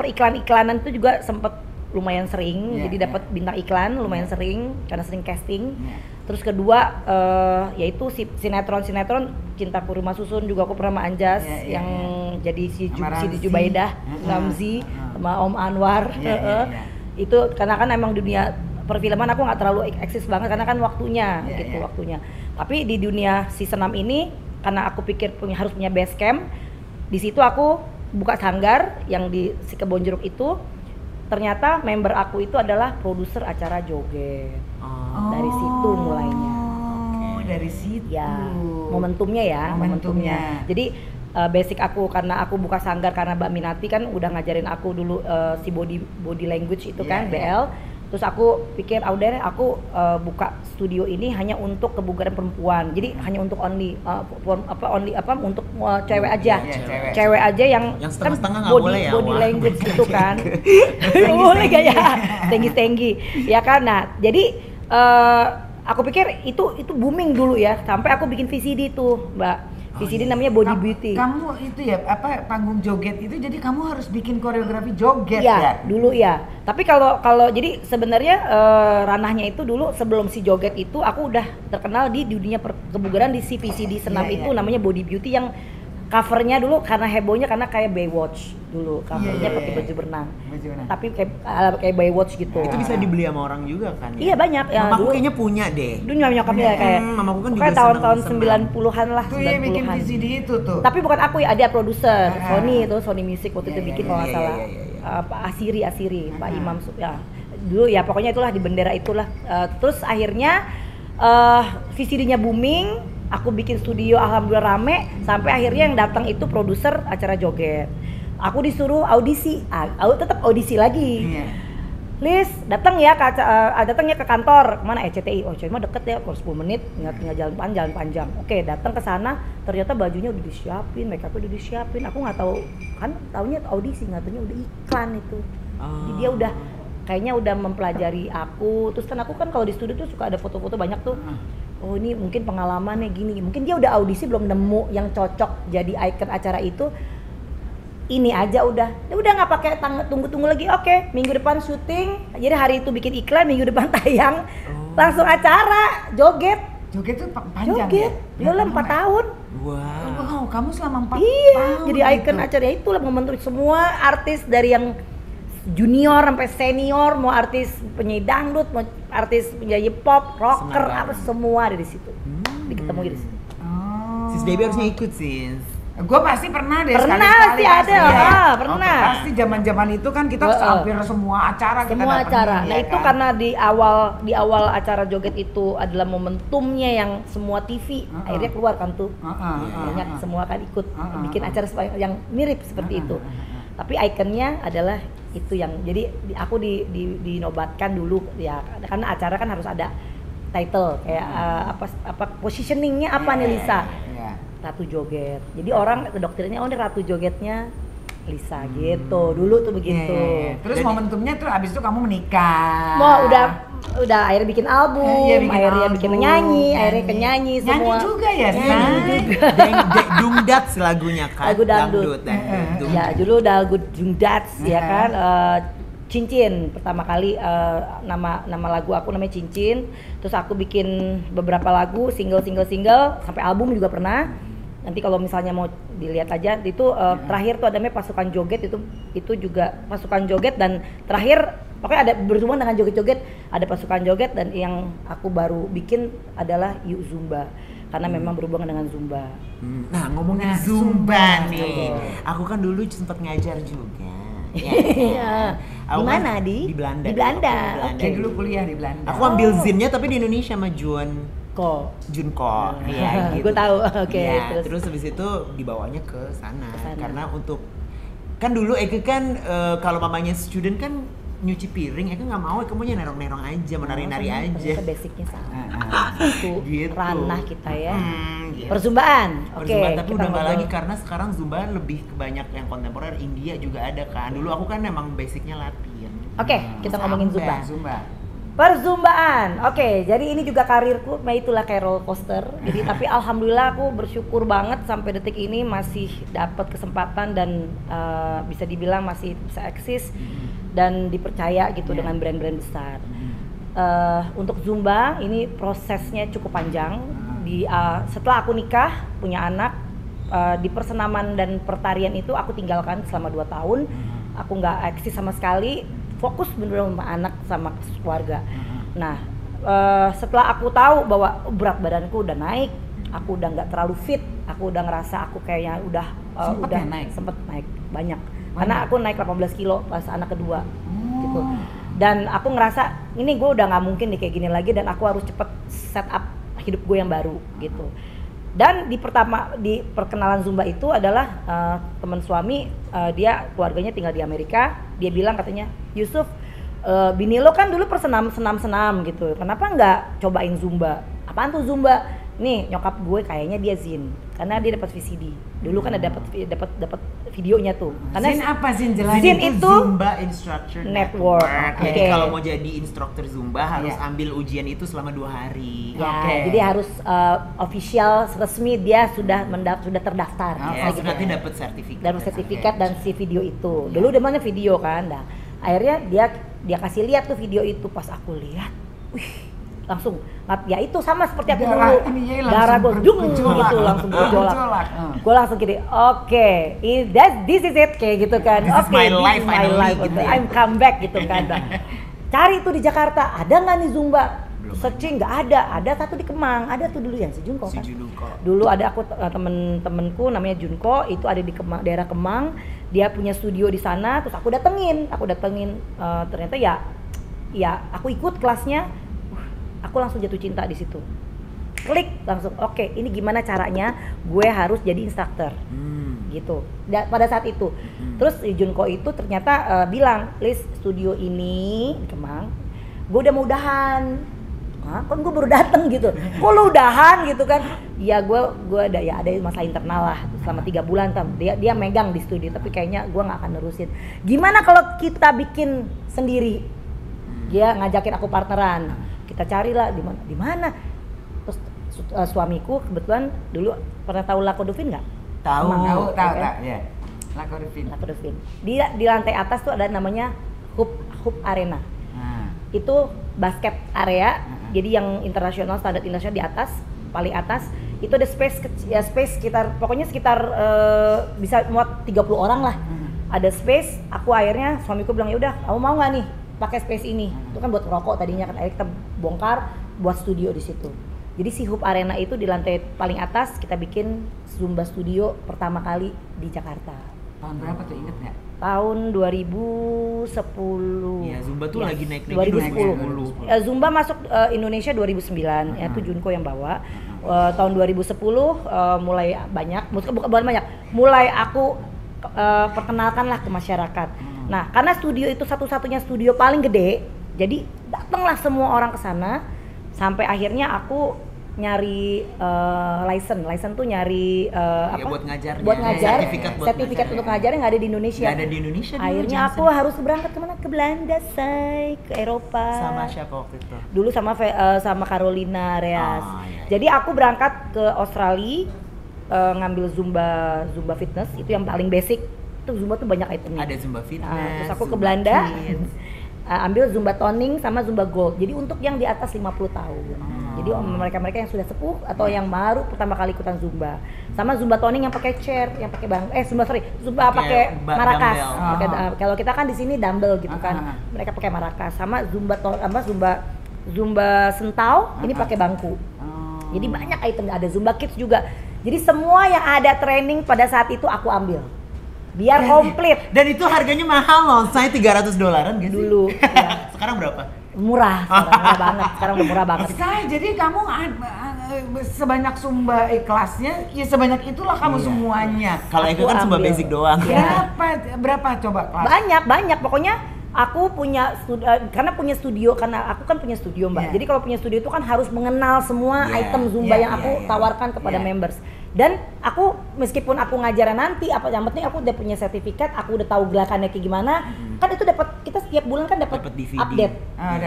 itu juga sempat lumayan sering. Jadi dapat bintang iklan lumayan sering karena sering casting. Terus kedua yaitu sinetron Cintaku Rumah Susun juga aku pernah sama Anjas yang jadi si Jubaidah, Ramzi sama Om Anwar. Itu karena kan emang dunia perfilman aku nggak terlalu eksis banget karena kan waktunya. Tapi di dunia season 6 ini karena aku pikir harus punya base camp, di situ aku buka sanggar yang di si Kebon Jeruk itu. Ternyata member aku itu adalah produser acara joget. Dari situ mulainya. Dari situ. Ya, momentumnya. Jadi basic aku karena aku buka sanggar karena Mbak Minati kan udah ngajarin aku dulu si body language itu kan BL. Terus aku pikir udah aku buka studio ini hanya untuk kebugaran perempuan. Jadi hanya untuk untuk cewek aja. Cewek aja yang setengah-setengah kan nggak boleh ya, body language itu kan. Boleh gak ya? Tinggi. Ya kan. Nah, jadi aku pikir itu booming dulu ya. Sampai aku bikin VCD tuh, Mbak. VCD namanya Body Beauty. Kamu itu ya panggung joget itu jadi kamu harus bikin koreografi joget dulu ya. Tapi kalau jadi sebenarnya ranahnya itu dulu sebelum si joget itu aku udah terkenal di dunia kebugaran di si VCD senam itu namanya Body Beauty yang covernya dulu karena hebohnya karena kayak Baywatch dulu covernya pakai baju berenang. Tapi kayak Baywatch gitu. Itu bisa dibeli sama orang juga kan? Iya banyak. Mamaku kayaknya punya deh. Dulu nyokapnya kayak. Mamaku kan juga tahun 90-an lah. Tuh ya bikin VCD itu tuh. Tapi bukan aku ya, ada produser Sony Music waktu itu bikin kalau nggak salah. Pak Asiri, Pak Imam ya. Dulu ya pokoknya itulah di bendera itulah. Terus akhirnya VCD-nya booming. Aku bikin studio alhamdulillah rame sampai akhirnya yang datang itu produser acara joget. Aku disuruh audisi, tetap audisi lagi. Liz, datang ya ke kantor. Mana ECTI? Oh, cuma deket ya, 10 menit, tinggal jalan panjang. Oke, datang ke sana, ternyata bajunya udah disiapin, make up-nya udah disiapin. Aku nggak tahu, kan taunya audisi, nggak taunya udah iklan itu. Jadi dia udah kayaknya udah mempelajari aku. Terus kan aku kan kalau di studio tuh suka ada foto-foto banyak tuh. Oh ini mungkin pengalamannya gini, mungkin dia udah audisi belum nemu yang cocok jadi icon acara itu. Ini aja udah nggak pakai tunggu lagi. Oke, minggu depan syuting, jadi hari itu bikin iklan, minggu depan tayang, langsung acara joget tuh panjang ya? 4 tahun. Wow, kamu selama 4 tahun jadi icon gitu. acara itu lah, momentum semua artis dari yang junior sampai senior, mau artis penyanyi dangdut, mau artis penyanyi pop, rocker, apa semua ada di situ. Diketemu di situ. Sis Debbie harusnya ikut sis. Gue pasti pernah deh. Pernah sih ada, pernah. Pasti zaman itu kan kita hampir semua acara kita acara. Nah itu karena di awal acara joget itu adalah momentumnya yang semua TV akhirnya keluar kan tuh. Banyak semua kan ikut bikin acara yang mirip seperti itu. Tapi ikonnya adalah itu yang jadi aku dinobatkan dulu ya karena acara kan harus ada title kayak apa positioningnya apa nih Lisa. Ratu joget. Jadi orang doktrinnya ini ratu jogetnya Lisa gitu. Dulu tuh begitu. Terus momentumnya tuh abis itu kamu menikah. Mau udah akhirnya bikin album, akhirnya bikin nyanyi, akhirnya penyanyi semua. Nyanyi juga ya, nyanyi juga. Dungdats lagunya kan. Lagu dangdut. Ya, dulu lagu Dungdats ya kan. Cincin pertama kali nama lagu aku namanya Cincin. Terus aku bikin beberapa lagu single sampai album juga pernah. Nanti kalau misalnya mau dilihat aja itu terakhir tuh ada namanya Pasukan Joget itu juga Pasukan Joget dan terakhir pokoknya ada berhubungan dengan joget-joget, ada Pasukan Joget dan yang aku baru bikin adalah Yuk Zumba karena memang berhubungan dengan Zumba. Nah ngomongin Zumba nih, aku kan dulu sempat ngajar juga. Iya. Di mana di Belanda. Di Belanda. Oke, dulu kuliah di Belanda. Aku ambil zinnya tapi di Indonesia sama Juan Junko, ya gitu. Gue tahu, oke. Ya, terus habis itu dibawanya ke sana. Karena untuk kan dulu Eke kan kalau mamanya student kan nyuci piring, Eke nggak mau, Eke maunya nerong-nerong aja, menari-nari aja. Ternyata basicnya sama. Itu Gitu. ranah kita ya. Yes. Perzumbaan, oke. Perzumbaan, tapi kita udah nggak ngobrol. lagi karena sekarang Zumba lebih banyak yang kontemporer, India juga ada kan. Dulu aku kan emang basicnya Latin. Oke, kita ngomongin Zumba. Zumba. Perzumbaan, oke. Jadi ini juga karirku, itulah kayak roller coaster. Jadi tapi alhamdulillah aku bersyukur banget sampai detik ini masih dapat kesempatan dan bisa dibilang masih bisa eksis dan dipercaya gitu dengan brand-brand besar. Untuk Zumba ini prosesnya cukup panjang. Setelah aku nikah, punya anak, di persenaman dan pertarian itu aku tinggalkan selama 2 tahun. Aku nggak eksis sama sekali. Fokus bener-bener sama anak sama keluarga. Nah, setelah aku tahu bahwa berat badanku udah naik, aku udah nggak terlalu fit, aku udah ngerasa aku kayaknya udah sempet naik banyak. Karena aku naik 18 kilo pas anak kedua, gitu. Dan aku ngerasa ini gue udah nggak mungkin nih kayak gini lagi dan aku harus cepet set up hidup gue yang baru, gitu. Dan di perkenalan Zumba itu adalah teman suami, dia keluarganya tinggal di Amerika. Dia bilang katanya, Yusuf, bini lo kan dulu senam gitu. Kenapa nggak cobain Zumba? Apaan tuh Zumba? Nih nyokap gue kayaknya dia Zin, karena dia dapat VCD. Dulu kan ada dapat videonya tuh. Karena Zin apa Zin jelasin? Zin itu Zumba Instructor Network. Jadi Oke. kalau mau jadi instruktur Zumba harus ambil ujian itu selama 2 hari. ya, jadi harus official resmi dia sudah terdaftar. Ya, Gitu. nanti dapat sertifikat. Dan sertifikat dan si video itu. Dulu udah mana video kan. Nah, akhirnya dia kasih lihat tuh video itu. Pas aku lihat, wih, langsung ya itu sama seperti aku dulu. Darah gue dung gitu, langsung bergejolak. Gue langsung gini, oke, this is it kayak gitu kan. This is my life, my finally, life. gitu ya. I'm come back gitu kan. Nah, cari tuh di Jakarta, ada nggak nih Zumba? Searching nggak ada satu di Kemang, ada tuh dulu yang si Junko kan. Dulu ada aku temen-temenku namanya Junko, itu ada di daerah Kemang, dia punya studio di sana, terus aku datengin, ternyata ya aku ikut kelasnya, aku langsung jatuh cinta di situ, klik langsung, oke, ini gimana caranya gue harus jadi instruktur, gitu. Pada saat itu, terus si Junko itu ternyata bilang, Lis, studio ini di Kemang, gue udah mau udahan. Kan gue baru dateng gitu, kok lo udahan gitu kan? Ya gue ada masalah internal lah selama 3 bulan kan. Dia megang di studio, tapi kayaknya gue nggak akan nerusin. Gimana kalau kita bikin sendiri? Dia ngajakin aku partneran, kita carilah di mana. Terus suamiku kebetulan dulu pernah tahu Lakodovin nggak? Tahu, kan? ya. Lakodovin. Di lantai atas tuh ada namanya Hoop Arena. Itu basket area. Jadi yang standar internasional di atas, paling atas itu ada space sekitar bisa muat 30 orang lah. Ada space, aku akhirnya suamiku bilang, ya udah, kamu mau nggak nih pakai space ini? Itu kan buat rokok tadinya kan, akhirnya kita bongkar buat studio di situ. Jadi si Hoop Arena itu di lantai paling atas kita bikin Zumba studio pertama kali di Jakarta. Tahun berapa tuh, inget nggak? Tahun 2010. Ya, Zumba tuh lagi naik 2010. Zumba masuk Indonesia 2009, itu Junko yang bawa. Tahun 2010 mulai banyak, bukan banyak, mulai aku perkenalkan lah ke masyarakat. Nah, karena studio itu satu-satunya studio paling gede, jadi datanglah semua orang ke sana sampai akhirnya aku nyari license tuh nyari buat ngajarnya. Buat ngajar, sertifikat untuk ngajarnya nggak ada di Indonesia. Nggak ada di Indonesia. Akhirnya aku harus berangkat kemana? Ke Belanda, ke Eropa. Sama siapa waktu itu? Dulu sama Carolina Reas. Iya. Jadi aku berangkat ke Australia, ngambil Zumba fitness, itu yang paling basic. Itu Zumba tuh banyak itemnya. Ada Zumba fitness. Terus aku ke Belanda, ambil Zumba toning sama Zumba gold. Jadi untuk yang di atas 50 tahun. Jadi mereka-mereka yang sudah sepuh atau yang baru pertama kali ikutan Zumba. Sama Zumba toning yang pakai chair, yang pakai Zumba pakai marakas. Kalau kita kan di sini dumbbell gitu kan. Mereka pakai marakas. Sama Zumba sentau, ini pakai bangku. Jadi banyak item, ada Zumba Kids juga. Jadi semua yang ada training pada saat itu aku ambil. Biar komplit. Dan itu harganya mahal loh, saya $300 kan sih? Dulu. Ya. Sekarang berapa? Murah, murah banget. Sekarang udah murah banget. Say, jadi kamu sebanyak Zumba kelasnya, ya sebanyak itulah kamu semuanya. Kalau Eka kan Zumba basic doang. Berapa coba kelas? Banyak. Pokoknya aku punya karena aku kan punya studio Mbak. Jadi kalau punya studio itu kan harus mengenal semua item Zumba yang aku tawarkan kepada members. Dan aku meskipun aku ngajaran nanti yang penting aku udah punya sertifikat, aku udah tahu gerakannya kayak gimana. Kan itu kita setiap bulan kan dapat update.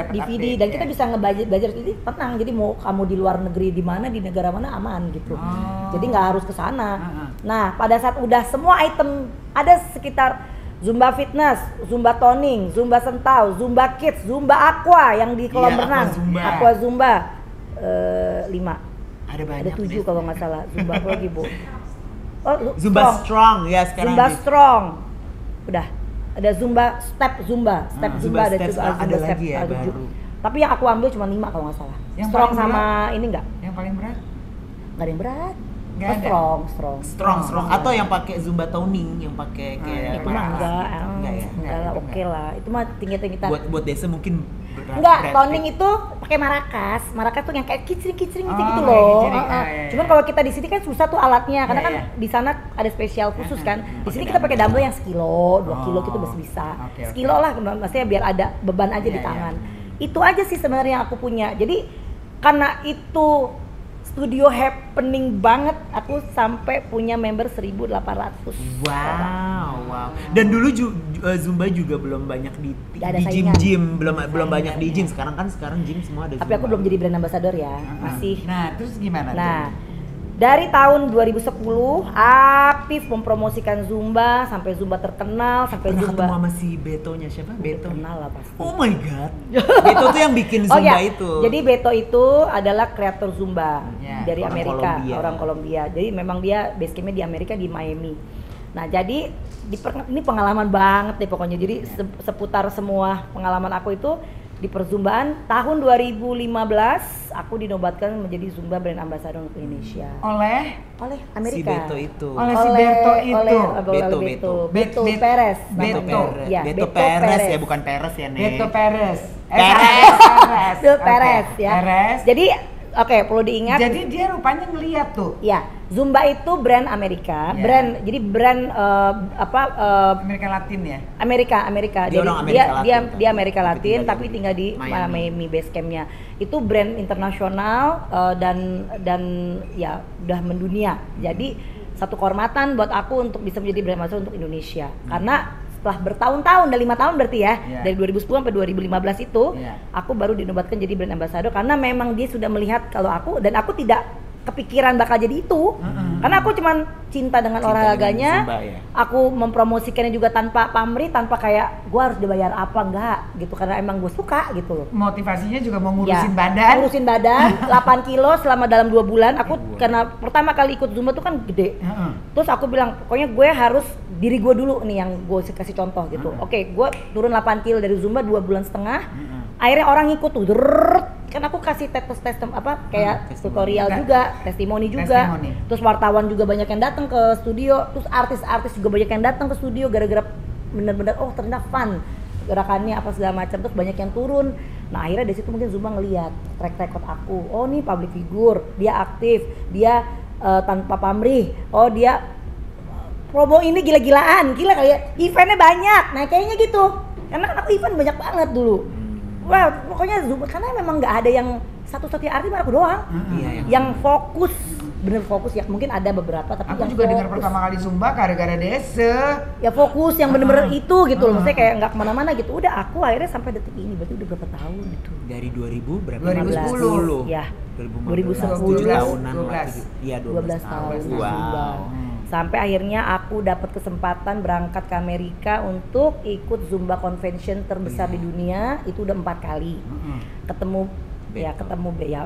DVD dan kita bisa belajar jadi tenang. Jadi mau kamu di luar negeri di mana, di negara mana aman gitu. Jadi nggak harus ke sana. Nah, pada saat udah semua item ada sekitar Zumba fitness, Zumba toning, Zumba sentau, Zumba kids, Zumba aqua yang di kolam renang, aqua Zumba 5. Ada 7 kalau nggak salah. Zumba apa lagi Bu? Oh, Zumba strong ya sekarang. Zumba strong. Udah. Ada Zumba Zumba ada juga ada lagi ya baru. Tapi yang aku ambil cuma 5 kalau nggak salah. Yang strong sama ini enggak? Yang paling berat? Nggak ada yang berat. Strong. Atau yang pakai Zumba toning, yang pakai kayak enggak oke lah. Itu mah tinggi-tinggi kita. Buat Desa mungkin enggak, toning itu pakai maracas. Maracas tuh yang kayak kicring gitu loh. Cuman kalau kita di sini kan susah tuh alatnya karena kan di sana ada spesial khusus kan. Di sini kita pakai dumbbell yang sekilo, 2 kilo gitu masih bisa. Sekilo lah maksudnya biar ada beban aja di tangan. Itu aja sih sebenarnya yang aku punya. Jadi karena itu studio happening banget, aku sampai punya member 1.800. Wow. Dan dulu Zumba juga belum banyak di gym, belum banyak di gym. Sekarang gym semua ada. Tapi aku belum jadi brand ambassador ya, masih. Nah, terus gimana? Dari tahun 2010 aktif mempromosikan Zumba sampai Zumba terkenal sampai Pernah Zumba. ketemu sama si Betonya siapa? Beto. Kenal lah pasti. Oh my god. Beto tuh yang bikin Zumba itu. Jadi Beto itu adalah kreator Zumba dari orang Amerika, Kolombia. orang Kolombia. Jadi memang dia base campnya di Amerika di Miami. Nah jadi ini pengalaman banget deh pokoknya. Jadi seputar semua pengalaman aku itu di perzumbaan tahun 2015 aku dinobatkan menjadi Zumba Brand Ambassador untuk Indonesia oleh Amerika. Si Beto itu. Beto Perez. Beto Perez ya, bukan Perez ya, Nek. Beto Perez. Beto Perez ya. Jadi perlu diingat. Jadi dia rupanya ngeliat tuh. Ya, Zumba itu brand Amerika, jadi brand Amerika Latin ya. Amerika. Dia Amerika Latin tapi tinggal di Miami base campnya. Itu brand internasional dan ya udah mendunia. Jadi satu kehormatan buat aku untuk bisa menjadi brand ambassador untuk Indonesia. Karena setelah bertahun-tahun, udah 5 tahun berarti ya, dari 2010 sampai 2015 itu, aku baru dinobatkan jadi brand ambassador karena memang dia sudah melihat kalau aku tidak kepikiran bakal jadi itu, karena aku cuman cinta dengan olahraganya, aku mempromosikannya juga tanpa pamrih, tanpa kayak gue harus dibayar apa enggak gitu, karena emang gue suka gitu loh. Motivasinya juga mau ngurusin badan, 8 kilo selama dalam 2 bulan, aku karena pertama kali ikut Zumba tuh kan gede, terus aku bilang pokoknya gue harus diri gue dulu nih yang gue kasih contoh gitu. Oke, gue turun 8 kilo dari Zumba 2 bulan setengah, akhirnya orang ngikut tuh, kan aku kasih kayak tutorial juga, testimoni juga. Terus wartawan juga banyak yang datang ke studio, terus artis-artis juga banyak yang datang ke studio gara-gara bener-bener ternyata fun gerakannya apa segala macam, terus banyak yang turun. Nah akhirnya dari situ mungkin Zumba ngelihat track record aku, nih public figure, dia aktif, dia tanpa pamrih, dia promo ini gila-gilaan, gila kayak eventnya banyak. Nah kayaknya gitu, karena aku event banyak banget dulu. Wah, pokoknya Zumba karena memang nggak ada yang satu-satunya artis aku doang. Yang fokus, bener fokus ya. Mungkin ada beberapa tapi aku yang juga fokus. dengar pertama kali Zumba gara-gara Desa. Ya fokus yang bener-bener itu gitu loh. Maksudnya kayak nggak kemana-mana gitu. Udah aku akhirnya sampai detik ini berarti udah berapa tahun itu? Dari 2000 berapa? 2010. Ya. 2010 tahunan lagi. Iya 12 tahun. Zumba. Sampai akhirnya aku dapat kesempatan berangkat ke Amerika untuk ikut Zumba Convention terbesar di dunia. Itu udah 4 kali. Ketemu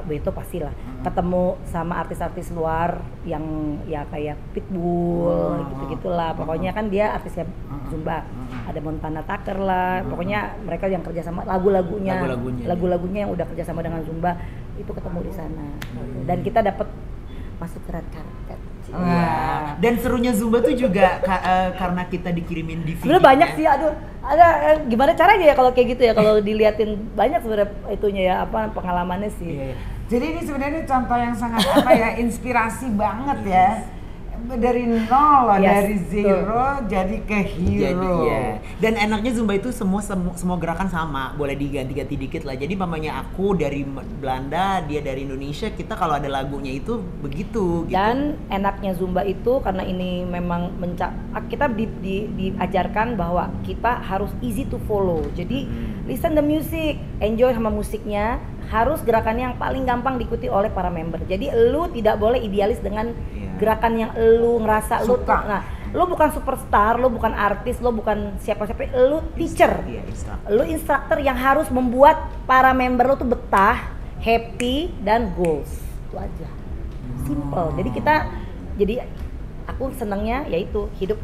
Beto pastilah. Ketemu sama artis-artis luar yang ya kayak Pitbull gitu-gitulah. Pokoknya kan dia artisnya Zumba. Ada Montana Tucker lah. Pokoknya mereka yang kerja sama lagu-lagunya yang udah kerja sama dengan Zumba itu ketemu di sana. Dan kita dapat masuk ke red carpet. Wah. Dan serunya Zumba tuh juga karena kita dikirimin DVD. Sebenarnya banyak sih, aduh. Ada gimana caranya ya kalau kayak gitu ya, kalau diliatin banyak sebenarnya itunya ya, apa pengalamannya sih. Iya. Jadi ini sebenarnya contoh yang sangat apa ya, inspirasi banget ya. Dari nol loh, Yes, dari zero jadi ke hero. Iya. Dan enaknya Zumba itu semua gerakan sama, boleh diganti-ganti dikit lah. Jadi mamanya aku dari Belanda, dia dari Indonesia, kita kalau ada lagunya itu begitu. Gitu. Dan enaknya Zumba itu karena ini memang kita diajarkan bahwa kita harus easy to follow. Jadi listen the music, enjoy sama musiknya. Harus gerakan yang paling gampang diikuti oleh para member. Jadi lu tidak boleh idealis dengan gerakan yang lu ngerasa lu suka. Nah, lu bukan superstar, lu bukan artis, lu bukan siapa-siapa, lu teacher. Lu instructor yang harus membuat para member lu tuh betah, happy dan goals. Itu aja. Simple. Jadi aku senangnya yaitu hidup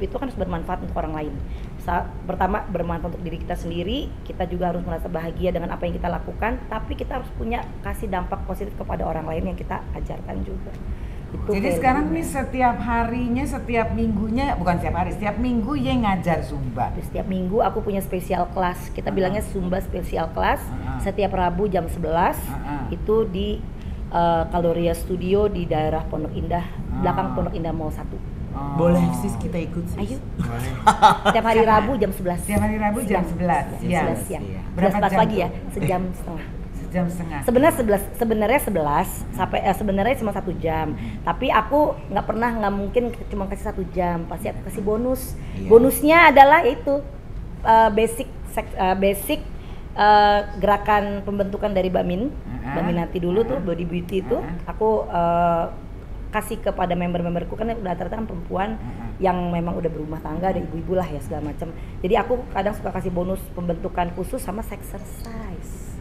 itu kan harus bermanfaat untuk orang lain. Pertama bermanfaat untuk diri kita sendiri, kita juga harus merasa bahagia dengan apa yang kita lakukan, tapi kita harus kasih dampak positif kepada orang lain yang kita ajarkan juga. Itu jadi sekarang nih setiap harinya, setiap minggunya, bukan setiap hari, setiap minggu ya ngajar Zumba. Setiap minggu aku punya spesial kelas, kita bilangnya Zumba spesial kelas, setiap Rabu jam 11, itu di Kaloria Studio di daerah Pondok Indah, belakang Pondok Indah Mall 1. Boleh sis, kita ikut sis. Ayo. Setiap hari Rabu jam 11. Setiap hari Rabu jam 11 siang. Berapa jam pagi ya? Sejam setengah. Sejam setengah. Sebenarnya 11 sampai sebenarnya cuma 1 jam. Tapi aku nggak mungkin cuma kasih 1 jam. Pasti aku kasih bonus. Bonusnya adalah itu basic gerakan pembentukan dari Mbak Minati dulu tuh, body beauty itu aku kasih kepada member-memberku, kan udah rata-rata kan perempuan yang memang udah berumah tangga, ada ibu-ibu lah ya segala macam. Jadi aku kadang suka kasih bonus pembentukan khusus sama exercise.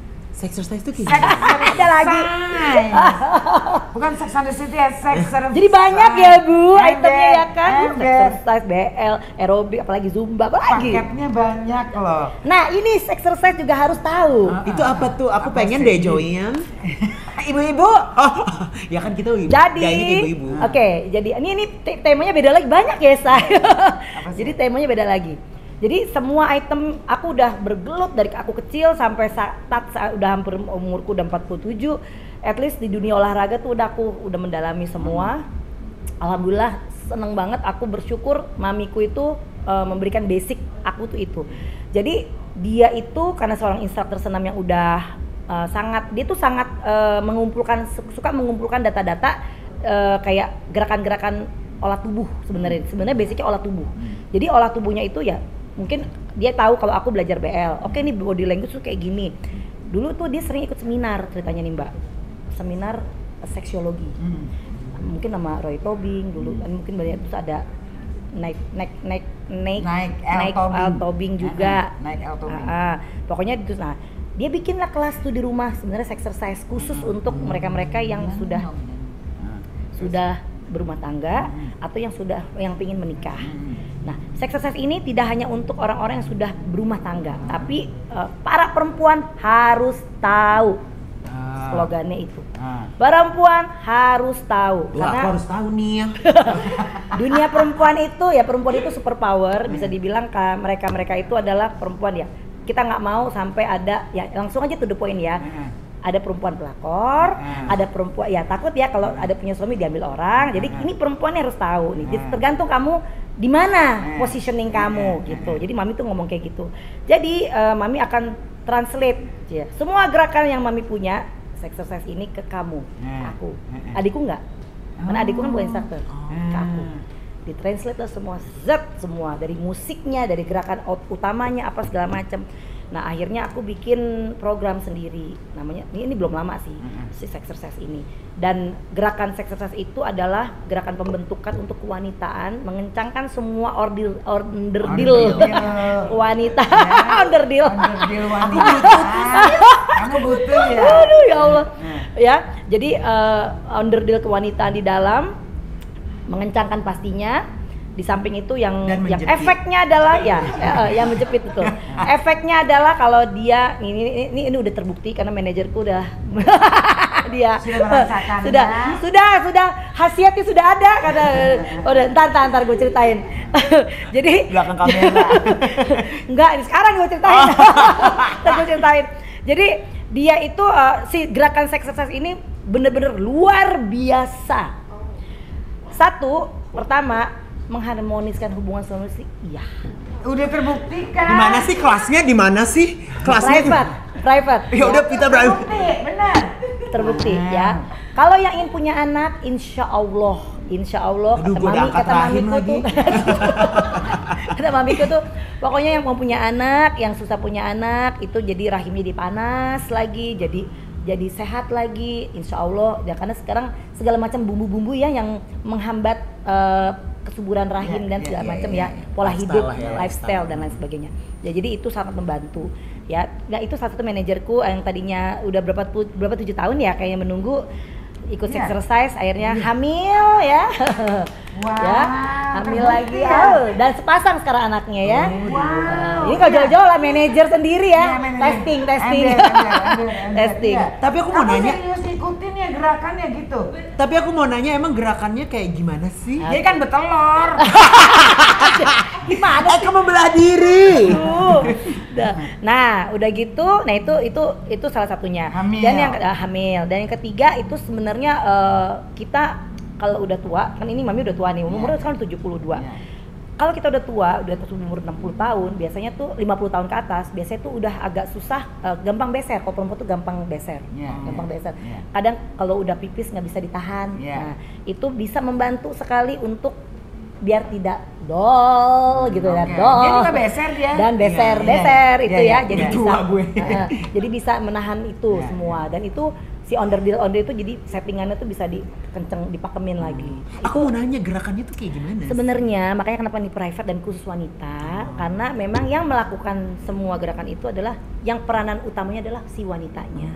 Exercise itu kayak ada lagi. Bukan Sex and the City ya, exercise. Jadi banyak ya Bu, itemnya ya kan. Exercise, BL, aerobik, apalagi Zumba, apalagi. Paketnya banyak loh. Nah ini exercise juga harus tahu. Itu apa tuh? Aku pengen deh join. Ibu-ibu. Oh, ya kan kita ibu. Jadi, ibu-ibu. Oke, jadi ini temanya beda lagi, banyak ya saya. Jadi temanya beda lagi. Jadi semua item aku udah bergelut dari aku kecil sampai saat udah hampir umurku udah 47. At least di dunia olahraga tuh aku udah mendalami semua. Alhamdulillah seneng banget, aku bersyukur mamiku itu memberikan basic aku tuh itu. Jadi dia itu karena seorang instruktur senam yang udah sangat suka mengumpulkan data-data kayak gerakan-gerakan olah tubuh sebenarnya basicnya olah tubuh. Jadi olah tubuhnya itu ya mungkin dia tahu kalau aku belajar BL. Oke nih body language tuh kayak gini. Dulu tuh dia sering ikut seminar ceritanya nih Mbak. Seminar seksiologi. Mungkin sama Roy Tobing dulu kan mungkin banyak terus ada naik L Tobing juga. Pokoknya itu dia bikinlah kelas tuh di rumah sebenarnya exercise khusus untuk mereka-mereka yang sudah berumah tangga atau yang pingin menikah. Nah, exercise ini tidak hanya untuk orang-orang yang sudah berumah tangga, tapi para perempuan harus tahu. Slogannya itu. Perempuan harus tahu. Karena aku harus tahu nih ya. Dunia perempuan itu super power, bisa dibilang mereka itu adalah perempuan ya. Kita nggak mau sampai ada ya langsung aja to the point ya. Ada perempuan pelakor, ada perempuan ya takut ya kalau ada punya suami diambil orang. Jadi ini perempuan harus tahu nih. Jadi tergantung kamu di mana positioning kamu gitu. Jadi mami tuh ngomong kayak gitu. Jadi mami akan translate ya semua gerakan yang mami punya exercise ini ke kamu, ke aku. Adikku enggak. Karena adikku kan bukan instructor. Ke aku. Ditranslate lah semua dari musiknya, dari gerakan utamanya apa segala macam. Nah akhirnya aku bikin program sendiri namanya ini belum lama sih exercise ini, dan gerakan exercise itu adalah gerakan pembentukan untuk kewanitaan, mengencangkan semua onderdil wanita. Onderdil wanita. Kamu butuh ya. Aduh ya Allah. Ya jadi onderdil kewanitaan di dalam mengencangkan pastinya. Di samping itu yang efeknya adalah yang menjepit itu. Efeknya adalah kalau dia ini udah terbukti karena manajerku udah dia. Sudah merasakan. Sudah khasiatnya sudah ada karena udah ntar gue ceritain. Jadi belakang kamera. Enggak, ini sekarang gue ceritain. Ntar gue ceritain. Jadi dia itu si gerakan seks exercise ini bener-bener luar biasa. Satu, pertama mengharmoniskan hubungan suami istri. Iya. Udah terbukti kan? Di mana sih? Kelasnya private. Ya udah kita Terbukti, benar. Terbukti ya. Kalau yang ingin punya anak, insya Allah aduh, kata mamiku tuh pokoknya yang mau punya anak, yang susah punya anak itu jadi rahimnya dipanas lagi, jadi sehat lagi, insya Allah ya, karena sekarang segala macam bumbu-bumbu ya yang menghambat kesuburan rahim dan segala macam ya, pola hidup, lifestyle dan lain sebagainya. Ya, jadi itu sangat membantu ya. Nah, itu salah satu manajerku yang tadinya udah berapa 7 tahun ya kayaknya menunggu ikut exercise, akhirnya hamil ya. Wow, ya, hamil lagi ya. Dan sepasang sekarang anaknya ya. Wow. Ini kalau jauh-jauh lah manajer sendiri ya. Ya, testing. Testing. Tapi aku mau nanya, serius ikutin ya gerakannya gitu. tapi aku mau nanya emang gerakannya kayak gimana sih? Jadi kan betelor. Gimana sih? Aku membelah diri. Nah, udah gitu, nah itu salah satunya. Hamil. Dan yang hamil. Dan yang ketiga itu sebenarnya kita kalau udah tua, kan ini mami udah tua nih, umurnya sekarang 72. Yeah. Kalau kita udah tua, udah umur 60 tahun, biasanya tuh 50 tahun ke atas, biasanya tuh udah agak susah, gampang beser. Kalau perempuan tuh gampang beser, gampang beser. Yeah. Kadang kalau udah pipis nggak bisa ditahan. Yeah. Nah, itu bisa membantu sekali untuk biar tidak dol gitu ya, dol. Dia juga beser dia. Dan beser itu Iya, ya, iya. jadi Iya. bisa. Tua gue. Jadi bisa menahan itu Iya, semua. Dan itu si onderdil itu jadi settingannya tuh bisa dipakemin lagi. Aku mau nanya gerakannya tuh kayak gimana? Sebenarnya makanya kenapa nih private dan khusus wanita, karena memang yang melakukan semua gerakan itu adalah yang peranan utamanya adalah si wanitanya.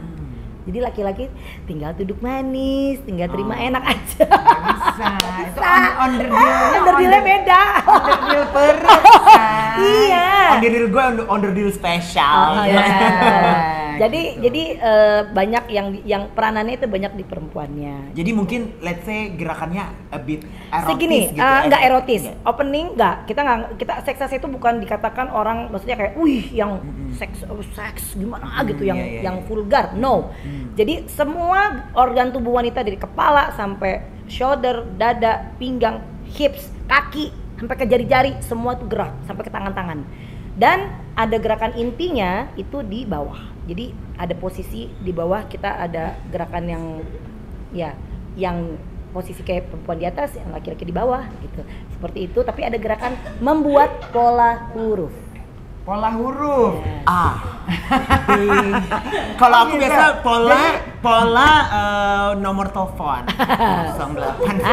Jadi laki-laki tinggal duduk manis, tinggal terima enak aja. Bisa. Itu Onderdilnya beda. Onderdil perut. Iya. Onderdil gue onderdil spesial. Iya. Gitu. Jadi banyak yang peranannya itu banyak di perempuannya. Jadi mungkin let's say gerakannya a bit erotis Segini, gitu ya. nggak erotis. Opening nggak, kita seks itu bukan dikatakan orang maksudnya kayak, wih yang seks gimana gitu, yang vulgar. No. Jadi semua organ tubuh wanita dari kepala sampai shoulder, dada, pinggang, hips, kaki, sampai ke jari-jari semua tuh gerak sampai ke tangan-tangan. Dan ada gerakan intinya itu di bawah. Jadi ada posisi di bawah, kita ada gerakan yang posisi kayak perempuan di atas, yang laki-laki di bawah gitu. Seperti itu, tapi ada gerakan membuat pola huruf. Pola huruf. Kalau aku biasa pola nomor telepon 08.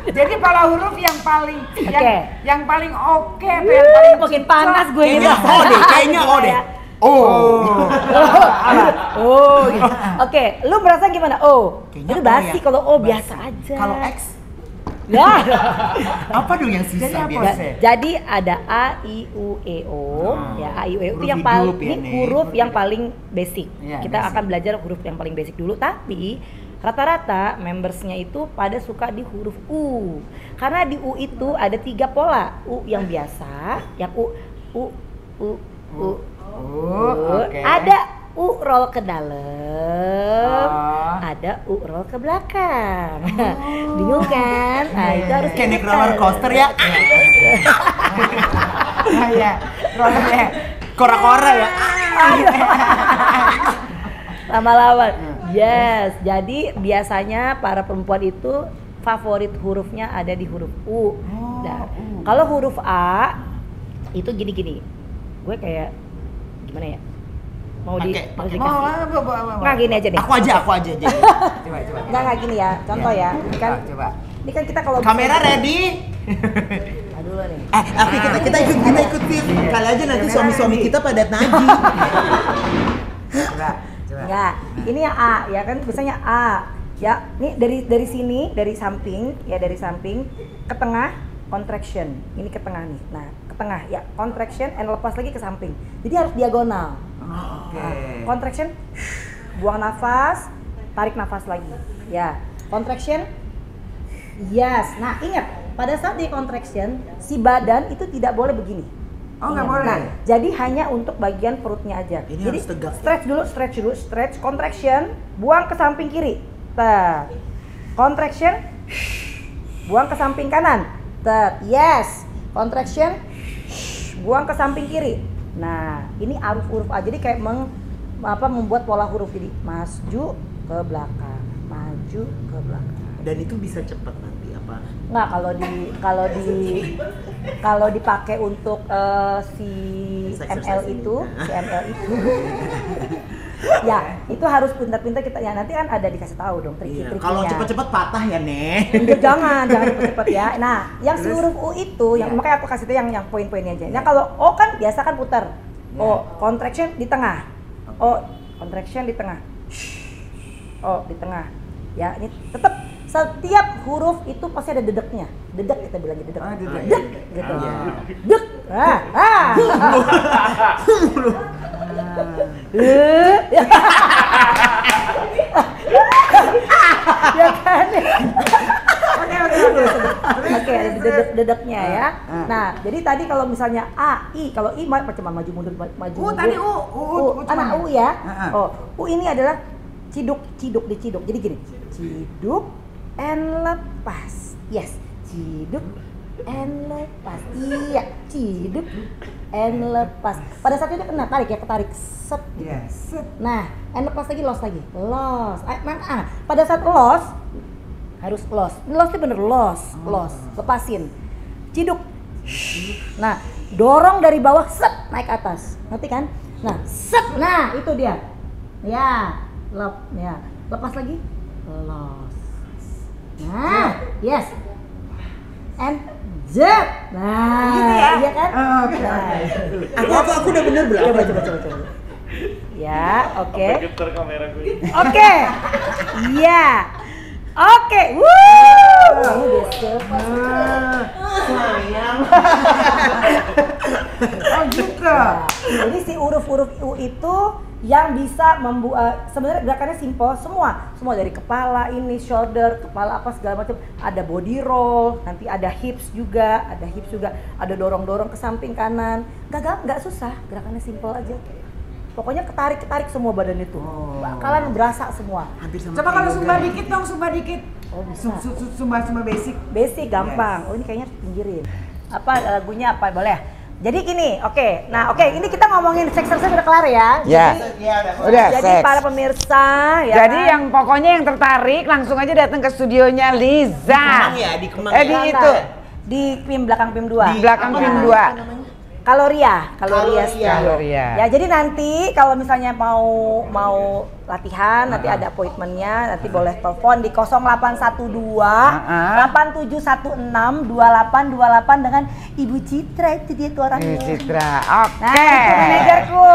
Jadi pola huruf yang paling yang paling oke atau Yang yang paling makin panas gue Kayaknya gitu. kayaknya O deh. Gitu. Oke, lu merasa gimana? Kayaknya Itu O basi ya. kalau biasa aja. Kalau X Ya. apa dong yang Jadi sisa apa biasa? sih? Jadi ada A, I, U, E, O. Ya, A, I, U, E, O itu Huruf yang hidup paling ya, nih. huruf yang paling basic. Iya, Kita basic. akan belajar huruf yang paling basic dulu, tapi rata-rata membersnya itu pada suka di huruf U. Karena di U itu ada 3 pola. U yang biasa, yang U. Oke. Ada U roll ke dalam, Oh. ada U roll ke belakang. Bingung kan? Nah, itu harus Kayak naik pintar. roller coaster ya. Ya, rollernya. Kora-kora ya. Lama-lama. Yes, jadi biasanya para perempuan itu favorit hurufnya ada di huruf U. Nah, kalau huruf A itu gini-gini. Gue kayak gimana ya? Mau Pakai dikasih. Mau. Nggak, gini aja deh. Aku aja. Coba. Nggak gini ya. Contoh ya. Coba. Ini kan kita kalau Kamera ready? Aduh nih. Oke, kita ikut sih. Kali aja nanti suami-suami kita pada nagih. Coba. Enggak. Ini yang A ya kan, biasanya A. Ya, ini dari sini, dari samping ke tengah contraction. Ini ke tengah nih. Nah, ke tengah ya, contraction and lepas lagi ke samping. Jadi harus diagonal. Oke. Nah, contraction, buang nafas, tarik nafas lagi. Ya, contraction. Yes. Nah, ingat, pada saat di contraction, si badan itu tidak boleh begini. Oh, nggak boleh. Nah, jadi hanya untuk bagian perutnya aja. Ini Jadi harus tegak. stretch dulu, contraction, buang ke samping kiri. Contraction, buang ke samping kanan. Yes. Contraction, buang ke samping kiri. Nah, ini aruf huruf A. Jadi kayak membuat pola huruf, jadi maju ke belakang, maju ke belakang. Dan itu bisa cepat nanti apa? Nggak, kalau dipakai untuk si ML itu, ya itu harus pintar-pintar kita ya, nanti kan ada dikasih tahu dong trik-triknya. Kalau cepet-cepet patah ya, Nek. jangan cepet-cepet ya. Nah, yang si huruf U itu yang makanya aku kasih tuh yang poin-poinnya aja. Nah, kalau O kan biasa kan putar. O contraction di tengah. O contraction di tengah. O di tengah. Ya, ini tetap setiap huruf itu pasti ada dedeknya. Dedek kita bilangnya dedek. Dedek gitu. Dek. Ya kan? Oke, dedeknya ya. Nah, jadi tadi kalau misalnya A, I, kalau I macam maju mundur. Tadi U. Anak U ya. Oh, U ini adalah ciduk. Jadi gini, ciduk and lepas. Yes, ciduk and lepas. Iya, ciduk and lepas. Pada saat itu kena tarik ya, ketarik set. Yes. Nah, and lepas lagi, los. Pada saat los harus los. Los itu bener los. Lepasin. Ciduk. Nah, dorong dari bawah set naik atas. Ngerti kan? Nah, set. Nah, itu dia. Ya, lepas lagi. Los. Nah, yes. And zep. Nah, gitu ya? Iya kan? Oke. Nah. Aku udah bener belum? Coba. Ya, oke. Getar kamera gue. Oke. Iya. Oke. Wuh. Ini besok. Sayang. Oh gitu. Nah, jadi si huruf-huruf U itu yang bisa membuat sebenarnya gerakannya simple semua dari kepala ini, shoulder, kepala apa segala macam, ada body roll, nanti ada hips juga, ada dorong-dorong ke samping kanan. Nggak susah, gerakannya simple aja. Pokoknya ketarik semua badan itu. Kalian berasa semua. Hampir sama. Coba kalau sumba dikit dong, sumba dikit. Oh, bisa. Sumba basic. Basic gampang. Yes. Oh, ini kayaknya pinggirin. Apa lagunya apa? Boleh. Jadi gini, oke. Nah, oke, ini kita ngomongin seks udah kelar ya. Ya. Udah, Jadi seks. para pemirsa ya. Jadi kan? yang pokoknya yang tertarik langsung aja datang ke studionya Liza. Di Kemang Di ya? itu. Di belakang PIM 2. Di belakang PIM 2. Kaloria. Ya, jadi nanti kalau misalnya mau latihan, nanti ada appointment-nya, nanti boleh telepon di 0812 8716 2828 dengan Ibu Citra, itu dia tuh orangnya. Citra. Oke. Nah, itu manajerku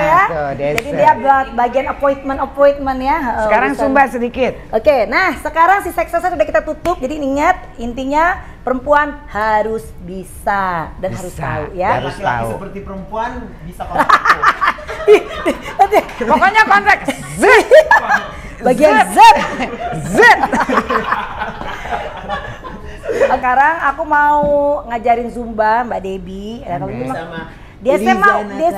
ya. tuh, Jadi dia buat bagian appointment ya. Sekarang urusan- sumba sedikit. Oke, nah sekarang si seks sudah kita tutup. Jadi ingat, intinya perempuan harus bisa dan harus tahu ya. Harus Laki-laki tahu. seperti perempuan bisa kontak. Pokoknya kontrak. Bagian Z. Sekarang aku mau ngajarin Zumba Mbak Debbie. Ya, kalau gitu mah- Sama dia Liza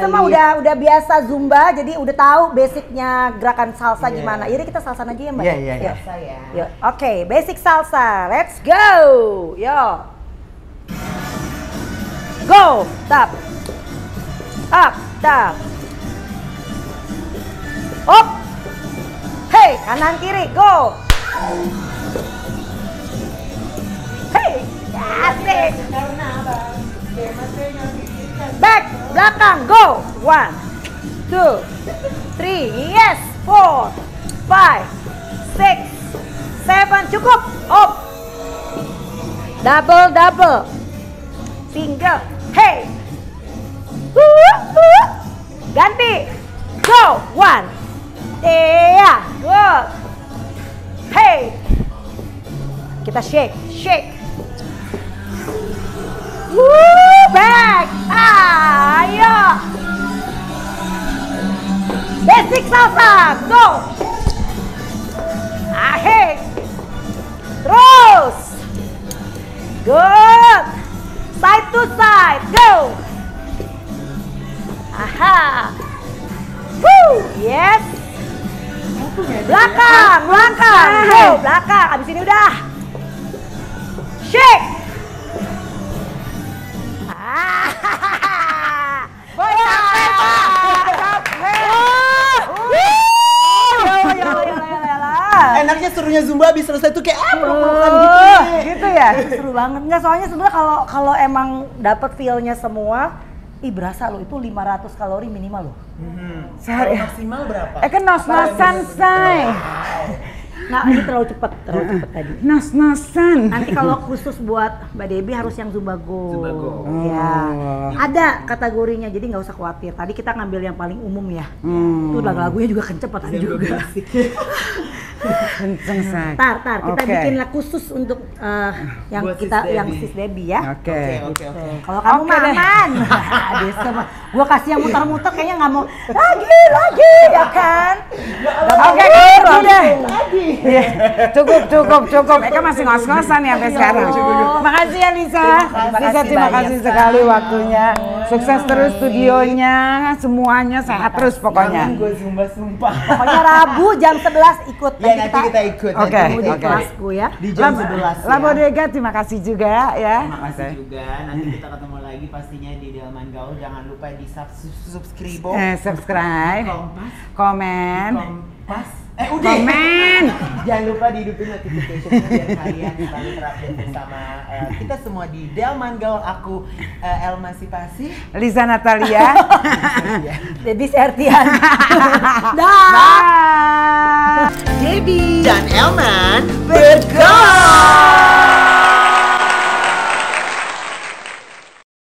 sama Natalie. udah biasa Zumba, jadi udah tahu basicnya gerakan salsa gimana. Jadi kita salsa aja ya Mbak. Iya, ya? iya, iya. Yuk. Saya. Yuk. Oke, basic salsa. Let's go. Yo. Go. Tap. Up, tap. Up. Hey, kanan kiri, go. Hey, asik. Back, belakang, go. 1, 2, 3, yes. 4, 5, 6, 7, cukup. Up. Double. Single. Hey. Ganti. Go. 1. Yeah. Good. Hey. Kita shake. Back. Ayo. Basic salsa. Go. Terus. Good. Side to side. Go. Aha. Woo. Yes. Belakang. Go, belakang. Abis ini udah. Shake. Boy, capek, Pak. Capek. Enaknya serunya Zumba habis selesai tuh kayak peluk-pelukan Gitu ya? Seru banget. Enggak, soalnya sebenarnya kalau emang dapet feel-nya semua, berasa loh itu 500 kalori minimal loh. Sehari. Maksimal berapa? Kan nos-nosan, say. Nah, ini terlalu cepet tadi. Nos-nosan. Nanti kalau khusus buat Mbak Debbie harus yang Zumba Go. Zumba Go. Iya. Ada kategorinya, jadi nggak usah khawatir. Tadi kita ngambil yang paling umum ya. Itu lagu-lagunya juga kecepatan juga. Kenceng, say. Tar, kita Oke. bikin lah khusus untuk yang Buat kita Sis yang Debbie. Sis Debbie ya. Oke. Oke. Kalau kamu Oke deh. aman. Gua kasih yang muter-muter kayaknya nggak mau. Lagi ya kan? Oke, gitu deh. Iya, cukup. Eka masih ngos-ngosan ya sampai sekarang. Makasih ya Lisa. Lisa, terima kasih sekali waktunya. Sukses terus studionya, semuanya sehat terus pokoknya. Gue Zumba sumpah. Pokoknya Rabu jam 11 ikut. Ya nanti kita ikut. Oke, Di oke. kelasku ya. Di jam 11 ya. Labodega, terima kasih juga ya. Terima kasih juga. Nanti kita ketemu lagi pastinya di Delman Gaul. Jangan lupa di subscribe. Subscribe, Kompas. komen, Kompas. Udah. komen. Jangan lupa dihidupin notification biar kalian selalu terupdate bersama kita semua di Delman Gaul. Aku Elma Sipasi. Lisa Natalia. Debbie Sertian. Bye. Debbie Dan Elman bergaul.